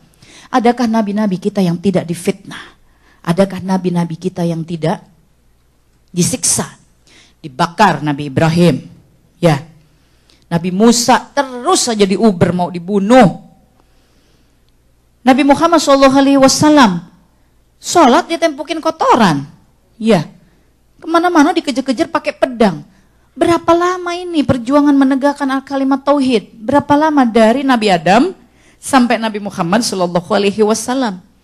Adakah nabi-nabi kita yang tidak difitnah? Adakah nabi-nabi kita yang tidak disiksa? Dibakar Nabi Ibrahim, ya. Nabi Musa terus saja diuber mau dibunuh. Nabi Muhammad SAW sholat ditempukin kotoran, ya. Kemana-mana dikejar-kejar pakai pedang. Berapa lama ini perjuangan menegakkan kalimat tauhid? Berapa lama dari Nabi Adam sampai Nabi Muhammad SAW?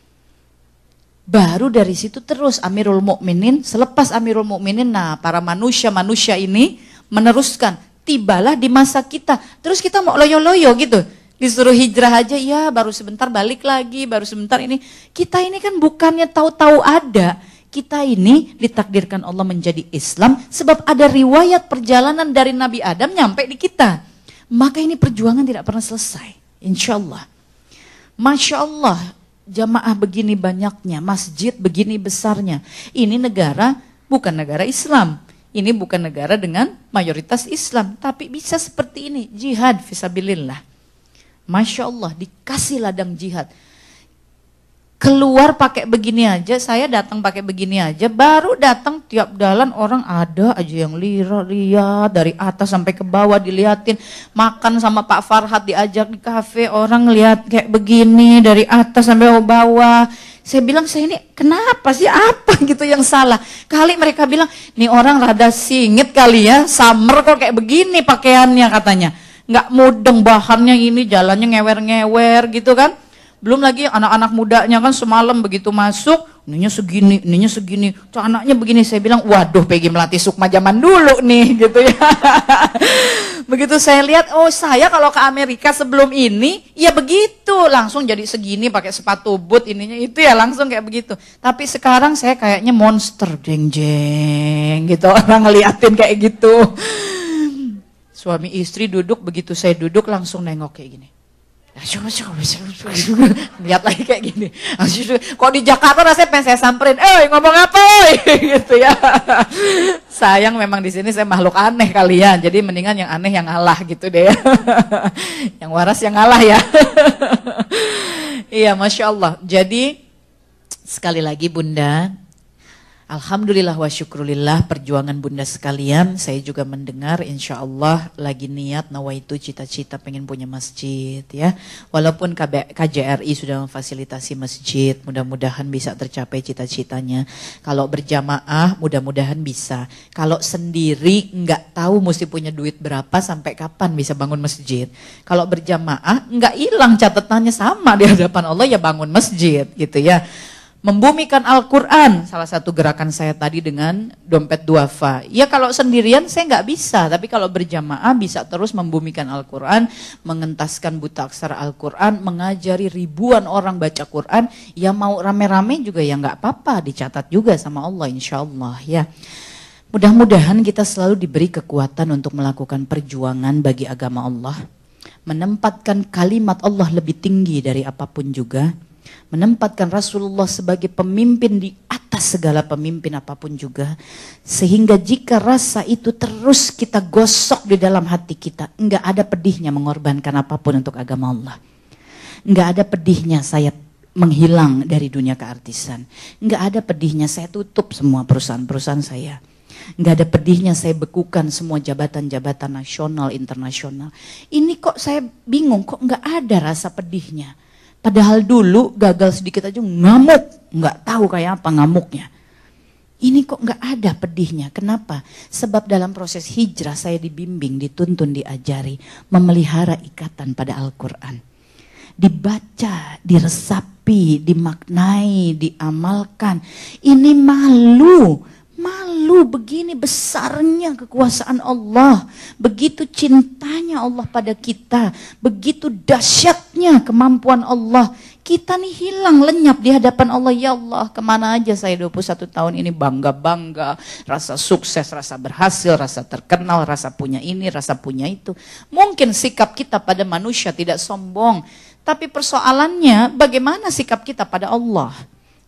Baru dari situ terus Amirul Mukminin, selepas Amirul Mukminin, nah para manusia ini meneruskan, tibalah di masa kita. Terus kita mau loyo-loyo gitu, disuruh hijrah aja, ya baru sebentar balik lagi, baru sebentar ini. Kita ini kan bukannya tahu-tahu ada, Kita ini ditakdirkan Allah menjadi Islam sebab ada riwayat perjalanan dari Nabi Adam nyampe di kita. Maka ini perjuangan tidak pernah selesai. Insya Allah. Masya Allah, jamaah begini banyaknya, masjid begini besarnya. Ini negara bukan negara Islam. Ini bukan negara dengan mayoritas Islam. Tapi bisa seperti ini, jihad fisabilillah. Masya Allah, dikasih ladang jihad. Keluar pakai begini aja, saya datang pakai begini aja, baru datang tiap jalan orang ada aja yang lihat dari atas sampai ke bawah diliatin. Makan sama Pak Farhad diajak di kafe, orang lihat kayak begini dari atas sampai ke bawah. Saya bilang, saya ini kenapa sih, apa gitu yang salah? Kali mereka bilang, nih orang rada singit kali ya, summer kok kayak begini pakaiannya katanya. Nggak mudeng bahannya ini, jalannya ngewer-ngewer gitu kan. Belum lagi anak-anak mudanya kan semalam begitu masuk, ininya segini, anaknya begini. Saya bilang, waduh Peggy Melati Sukma zaman dulu nih gitu ya. Begitu saya lihat, oh saya kalau ke Amerika sebelum ini, ya begitu. Langsung jadi segini pakai sepatu boot ininya itu ya langsung kayak begitu. Tapi sekarang saya kayaknya monster, jeng-jeng gitu, orang ngeliatin kayak gitu. Suami istri duduk, begitu saya duduk langsung nengok kayak gini. Lihat lagi kayak gini. Kok di Jakarta rasanya pengen saya samperin, ngomong apa gitu ya. Sayang memang di sini saya makhluk aneh kali ya. Jadi mendingan yang aneh yang ngalah gitu deh ya. Yang waras yang ngalah ya. Iya, Masya Allah. Jadi sekali lagi Bunda, alhamdulillah wa syukrulillah perjuangan Bunda sekalian. Saya juga mendengar insya Allah lagi niat nawaitu cita-cita pengen punya masjid ya. Walaupun KJRI sudah memfasilitasi masjid, mudah-mudahan bisa tercapai cita-citanya. Kalau berjamaah mudah-mudahan bisa. Kalau sendiri nggak tahu mesti punya duit berapa sampai kapan bisa bangun masjid. Kalau berjamaah nggak hilang catatannya, sama di hadapan Allah ya bangun masjid gitu ya. Membumikan Al-Quran, salah satu gerakan saya tadi dengan dompet duafa. Ya kalau sendirian saya nggak bisa, tapi kalau berjamaah bisa terus membumikan Al-Quran, mengentaskan buta aksara Al-Quran, mengajari ribuan orang baca Quran. Ya mau rame-rame juga ya nggak apa-apa, dicatat juga sama Allah insya Allah ya. Mudah-mudahan kita selalu diberi kekuatan untuk melakukan perjuangan bagi agama Allah, menempatkan kalimat Allah lebih tinggi dari apapun juga, menempatkan Rasulullah sebagai pemimpin di atas segala pemimpin apapun juga. Sehingga jika rasa itu terus kita gosok di dalam hati kita, enggak ada pedihnya mengorbankan apapun untuk agama Allah. Enggak ada pedihnya saya menghilang dari dunia keartisan. Enggak ada pedihnya saya tutup semua perusahaan-perusahaan saya. Enggak ada pedihnya saya bekukan semua jabatan-jabatan nasional, internasional. Ini kok saya bingung, kok enggak ada rasa pedihnya. Padahal dulu gagal sedikit aja ngamuk, nggak tahu kayak apa ngamuknya. Ini kok nggak ada pedihnya, kenapa? Sebab dalam proses hijrah saya dibimbing, dituntun, diajari, memelihara ikatan pada Al-Quran. Dibaca, diresapi, dimaknai, diamalkan. Ini malu begini besarnya kekuasaan Allah, begitu cintanya Allah pada kita, begitu dahsyatnya kemampuan Allah. Kita nih hilang lenyap di hadapan Allah. Ya Allah, kemana aja saya 21 tahun ini bangga-bangga, rasa sukses, rasa berhasil, rasa terkenal, rasa punya ini, rasa punya itu. Mungkin sikap kita pada manusia tidak sombong, tapi persoalannya bagaimana sikap kita pada Allah?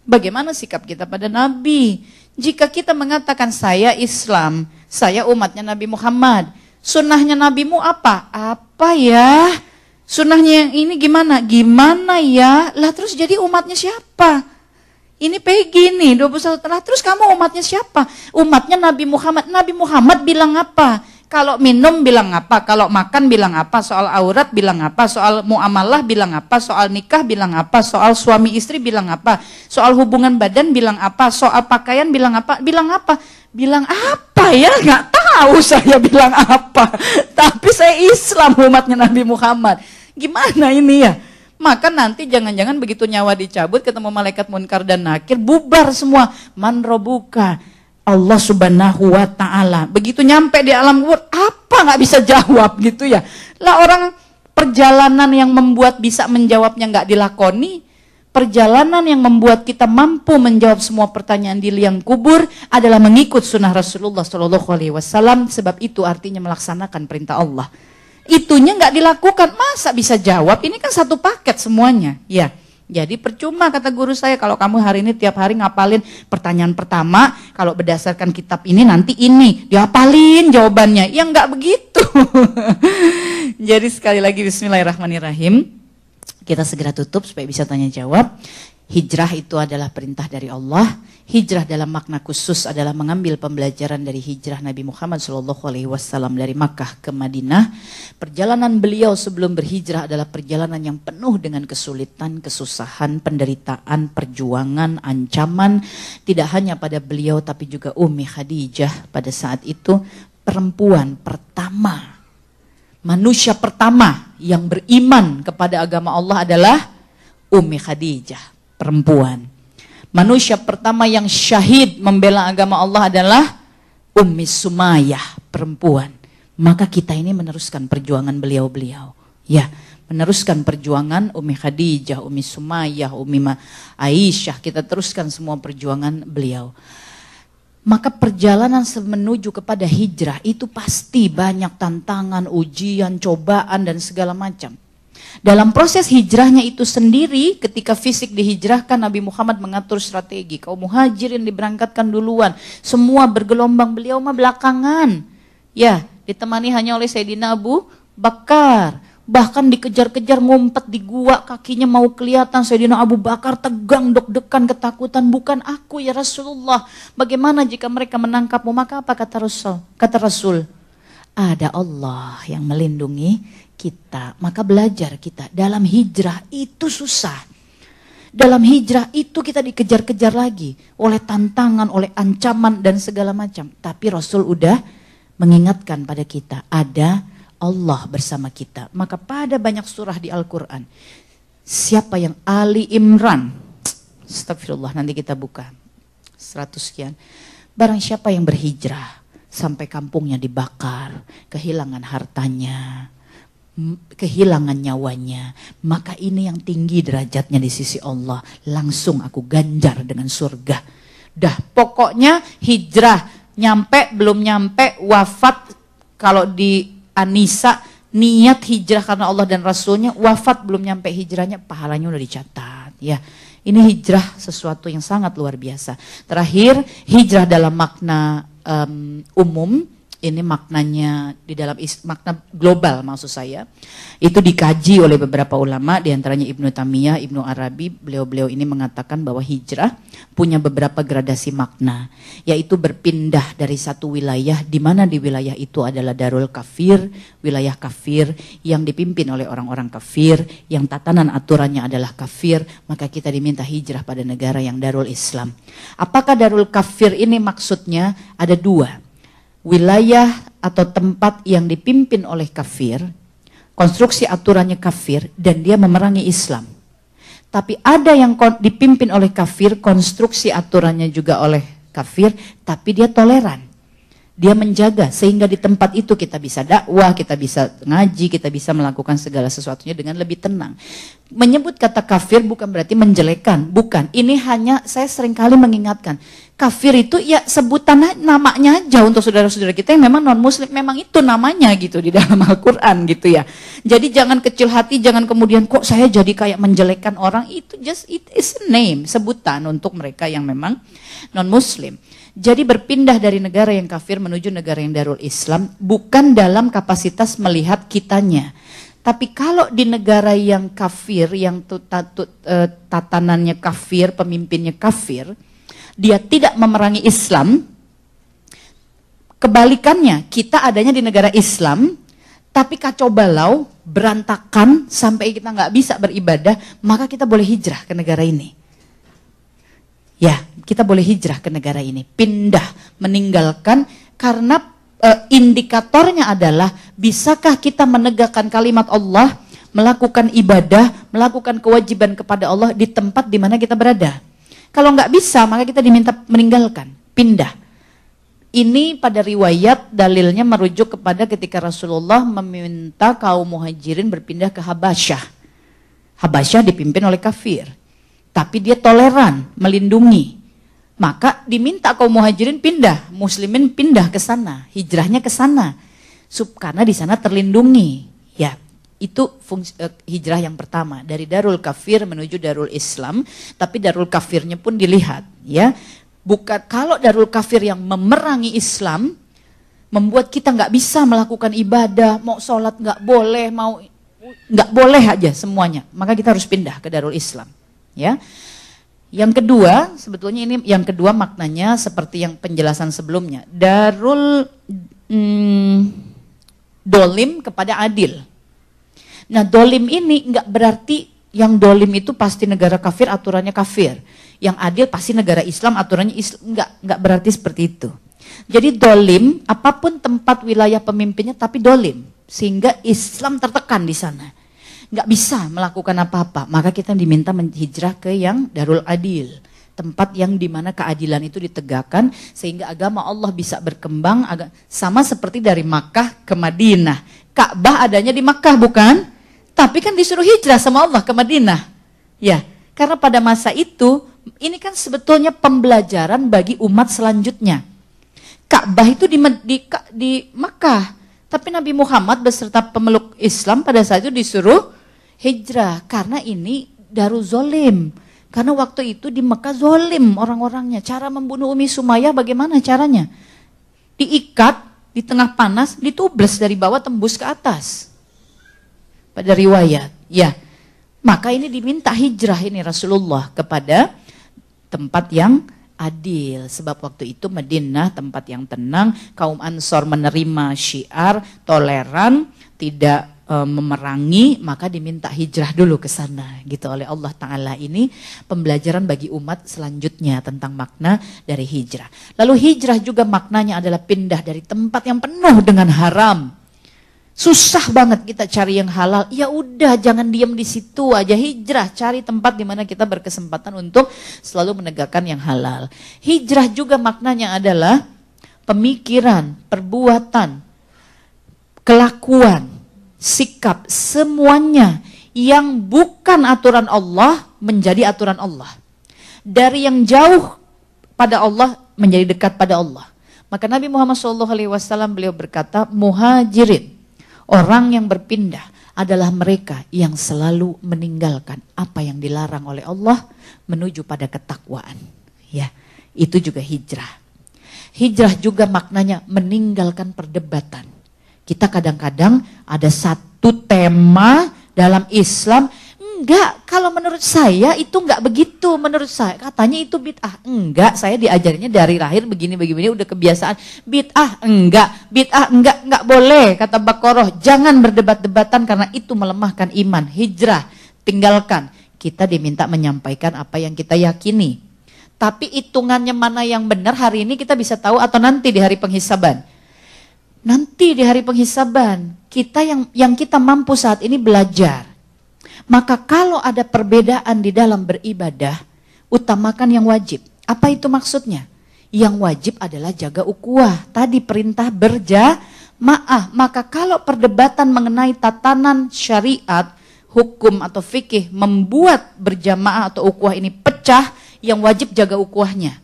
Bagaimana sikap kita pada Nabi? Jika kita mengatakan saya Islam, saya umatnya Nabi Muhammad, sunnahnya Nabimu apa? Apa ya? Sunnahnya yang ini gimana? Gimana ya? Lah terus jadi umatnya siapa? Ini Peggy nih, 21 tahun. Terus kamu umatnya siapa? Umatnya Nabi Muhammad. Nabi Muhammad bilang apa? Kalau minum bilang apa? Kalau makan bilang apa? Soal aurat bilang apa? Soal muamalah bilang apa? Soal nikah bilang apa? Soal suami istri bilang apa? Soal hubungan badan bilang apa? Soal pakaian bilang apa? Bilang apa? Bilang apa ya? Nggak tahu saya bilang apa. Tapi saya Islam, umatnya Nabi Muhammad. Gimana ini ya? Maka nanti jangan-jangan begitu nyawa dicabut, ketemu malaikat munkar dan nakir, bubar semua. Man robuka? Allah subhanahu wa ta'ala. Begitu nyampe di alam kubur, apa nggak bisa jawab gitu ya. Lah orang perjalanan yang membuat bisa menjawabnya nggak dilakoni, perjalanan yang membuat kita mampu menjawab semua pertanyaan di liang kubur adalah mengikut sunnah Rasulullah SAW. Sebab itu artinya melaksanakan perintah Allah. Itunya nggak dilakukan, masa bisa jawab? Ini kan satu paket semuanya. Ya, jadi percuma kata guru saya kalau kamu hari ini tiap hari ngapalin pertanyaan pertama, kalau berdasarkan kitab ini nanti ini dihafalin jawabannya. Ya nggak begitu. Jadi sekali lagi bismillahirrahmanirrahim. Kita segera tutup supaya bisa tanya jawab. Hijrah itu adalah perintah dari Allah. Hijrah dalam makna khusus adalah mengambil pembelajaran dari hijrah Nabi Muhammad SAW dari Makkah ke Madinah. Perjalanan beliau sebelum berhijrah adalah perjalanan yang penuh dengan kesulitan, kesusahan, penderitaan, perjuangan, ancaman. Tidak hanya pada beliau tapi juga Ummi Khadijah pada saat itu perempuan pertama. Manusia pertama yang beriman kepada agama Allah adalah Ummi Khadijah, perempuan. Manusia pertama yang syahid membela agama Allah adalah Ummi Sumayyah, perempuan. Maka kita ini meneruskan perjuangan beliau-beliau. Ya, meneruskan perjuangan Ummi Khadijah, Ummi Sumayyah, Ummi Aisyah. Kita teruskan semua perjuangan beliau. Maka perjalanan menuju kepada hijrah itu pasti banyak tantangan, ujian, cobaan dan segala macam. Dalam proses hijrahnya itu sendiri, ketika fisik dihijrahkan, Nabi Muhammad mengatur strategi. Kaum muhajirin diberangkatkan duluan, semua bergelombang, beliau mah belakangan. Ya, ditemani hanya oleh Sayyidina Abu Bakar. Bahkan dikejar-kejar ngumpet di gua, kakinya mau kelihatan. Sayyidina Abu Bakar tegang, deg-degan, ketakutan. Bukan aku ya Rasulullah. Bagaimana jika mereka menangkapmu? Maka apa kata Rasul? Kata Rasul, ada Allah yang melindungi kita. Maka belajar kita dalam hijrah itu susah. Dalam hijrah itu kita dikejar-kejar lagi oleh tantangan, oleh ancaman dan segala macam. Tapi Rasul udah mengingatkan pada kita, ada Allah bersama kita. Maka pada banyak surah di Al-Quran, siapa yang Ali Imran, astagfirullah, nanti kita buka 100 sekian. Barang siapa yang berhijrah sampai kampungnya dibakar, kehilangan hartanya, kehilangan nyawanya, maka ini yang tinggi derajatnya di sisi Allah. Langsung aku ganjar dengan surga. Dah pokoknya hijrah, nyampe belum nyampe, wafat. Kalau di An-Nisa, niat hijrah karena Allah dan Rasulnya, wafat belum nyampe hijrahnya, pahalanya udah dicatat. Ya, ini hijrah sesuatu yang sangat luar biasa. Terakhir, hijrah dalam makna umum. Ini maknanya di dalam makna global maksud saya. Itu dikaji oleh beberapa ulama, diantaranya Ibnu Taimiyah, Ibnu Arabi. Beliau-beliau ini mengatakan bahwa hijrah punya beberapa gradasi makna. Yaitu berpindah dari satu wilayah, di mana di wilayah itu adalah darul kafir, wilayah kafir yang dipimpin oleh orang-orang kafir, yang tatanan aturannya adalah kafir. Maka kita diminta hijrah pada negara yang darul Islam. Apakah darul kafir ini maksudnya? Ada dua. Wilayah atau tempat yang dipimpin oleh kafir, konstruksi aturannya kafir, dan dia memerangi Islam. Tapi ada yang dipimpin oleh kafir, konstruksi aturannya juga oleh kafir, tapi dia toleran. Dia menjaga sehingga di tempat itu kita bisa dakwah, kita bisa ngaji, kita bisa melakukan segala sesuatunya dengan lebih tenang. Menyebut kata kafir bukan berarti menjelekan, bukan. Ini hanya saya seringkali mengingatkan, kafir itu ya sebutan namanya aja untuk saudara-saudara kita yang memang non muslim, memang itu namanya gitu di dalam Al-Quran gitu ya. Jadi jangan kecil hati, jangan kemudian kok saya jadi kayak menjelekan orang, itu just it is a name, sebutan untuk mereka yang memang non muslim. Jadi berpindah dari negara yang kafir menuju negara yang darul Islam bukan dalam kapasitas melihat kitanya. Tapi kalau di negara yang kafir, yang tatanannya kafir, pemimpinnya kafir, dia tidak memerangi Islam. Kebalikannya, kita adanya di negara Islam, tapi kacau balau, berantakan, sampai kita nggak bisa beribadah, maka kita boleh hijrah ke negara ini. Ya, kita boleh hijrah ke negara ini, pindah, meninggalkan, karena indikatornya adalah bisakah kita menegakkan kalimat Allah, melakukan ibadah, melakukan kewajiban kepada Allah di tempat di mana kita berada. Kalau nggak bisa, maka kita diminta meninggalkan, pindah. Ini pada riwayat dalilnya merujuk kepada ketika Rasulullah meminta kaum muhajirin berpindah ke Habasyah. Habasyah dipimpin oleh kafir. tapi dia toleran, melindungi. Maka diminta kaum muhajirin pindah, muslimin pindah ke sana, hijrahnya ke sana. Karena di sana terlindungi. Ya, itu hijrah yang pertama, dari Darul Kafir menuju Darul Islam, tapi Darul Kafirnya pun dilihat, ya. Bukan kalau Darul Kafir yang memerangi Islam membuat kita nggak bisa melakukan ibadah, mau sholat nggak boleh, mau nggak boleh aja semuanya, maka kita harus pindah ke Darul Islam, ya. Yang kedua, sebetulnya ini yang kedua maknanya seperti yang penjelasan sebelumnya, Darul dolim kepada adil. Nah, dolim ini nggak berarti yang dolim itu pasti negara kafir, aturannya kafir. Yang adil pasti negara Islam, aturannya Islam. Nggak berarti seperti itu. Jadi dolim, apapun tempat wilayah pemimpinnya, tapi dolim. Sehingga Islam tertekan di sana. Nggak bisa melakukan apa-apa. Maka kita diminta menghijrah ke yang Darul Adil. Tempat yang dimana keadilan itu ditegakkan. Sehingga agama Allah bisa berkembang. Sama seperti dari Makkah ke Madinah. Ka'bah adanya di Makkah bukan? Tapi kan disuruh hijrah sama Allah ke Madinah. Ya, karena pada masa itu, ini kan sebetulnya pembelajaran bagi umat selanjutnya. Ka'bah itu di Makkah. Tapi Nabi Muhammad beserta pemeluk Islam pada saat itu disuruh hijrah. Karena ini Darul Zolim. Karena waktu itu di Makkah zolim orang-orangnya. Cara membunuh Umi Sumayyah bagaimana caranya? Diikat di tengah panas, ditubles dari bawah tembus ke atas. Pada riwayat, ya. Maka ini diminta hijrah ini Rasulullah kepada tempat yang adil. Sebab waktu itu Madinah tempat yang tenang, kaum Ansor menerima syiar, toleran, tidak memerangi, maka diminta hijrah dulu ke sana gitu oleh Allah Ta'ala. Ini pembelajaran bagi umat selanjutnya tentang makna dari hijrah. Lalu hijrah juga maknanya adalah pindah dari tempat yang penuh dengan haram. Susah banget kita cari yang halal. Ya udah, jangan diam di situ aja, hijrah, cari tempat di mana kita berkesempatan untuk selalu menegakkan yang halal. Hijrah juga maknanya adalah pemikiran, perbuatan, kelakuan, sikap, semuanya yang bukan aturan Allah menjadi aturan Allah. Dari yang jauh pada Allah menjadi dekat pada Allah. Maka Nabi Muhammad SAW beliau berkata, muhajirin, orang yang berpindah adalah mereka yang selalu meninggalkan apa yang dilarang oleh Allah menuju pada ketakwaan. Ya, itu juga hijrah. Hijrah juga maknanya meninggalkan perdebatan. Kita kadang-kadang ada satu tema dalam Islam, enggak, kalau menurut saya itu enggak begitu, menurut saya katanya itu bid'ah. Enggak, saya diajarinnya dari lahir begini-begini udah kebiasaan. Bid'ah enggak boleh, kata Baqarah. Jangan berdebat-debatan karena itu melemahkan iman. Hijrah, tinggalkan. Kita diminta menyampaikan apa yang kita yakini. Tapi hitungannya mana yang benar hari ini kita bisa tahu atau nanti di hari penghisaban. Nanti di hari penghisaban, kita yang kita mampu saat ini belajar. Maka kalau ada perbedaan di dalam beribadah, utamakan yang wajib. Apa itu maksudnya? Yang wajib adalah jaga ukhuwah. Tadi perintah berjamaah. Maka kalau perdebatan mengenai tatanan syariat, hukum atau fikih membuat berjamaah atau ukhuwah ini pecah, yang wajib jaga ukhuwahnya.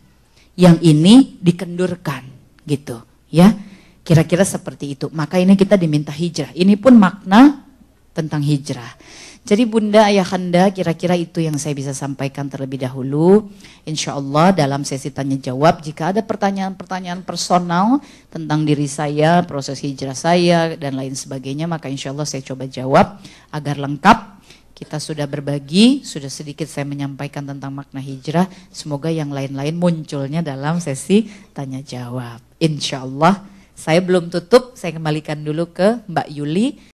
Yang ini dikendurkan, gitu, ya. Kira-kira seperti itu. Maka ini kita diminta hijrah. Ini pun makna tentang hijrah. Jadi Bunda, Ayahanda, kira-kira itu yang saya bisa sampaikan terlebih dahulu. Insya Allah dalam sesi tanya jawab, jika ada pertanyaan-pertanyaan personal tentang diri saya, proses hijrah saya, dan lain sebagainya, maka insya Allah saya coba jawab agar lengkap. Kita sudah berbagi, sudah sedikit saya menyampaikan tentang makna hijrah. Semoga yang lain-lain munculnya dalam sesi tanya jawab. Insya Allah. Saya belum tutup, saya kembalikan dulu ke Mbak Yuli.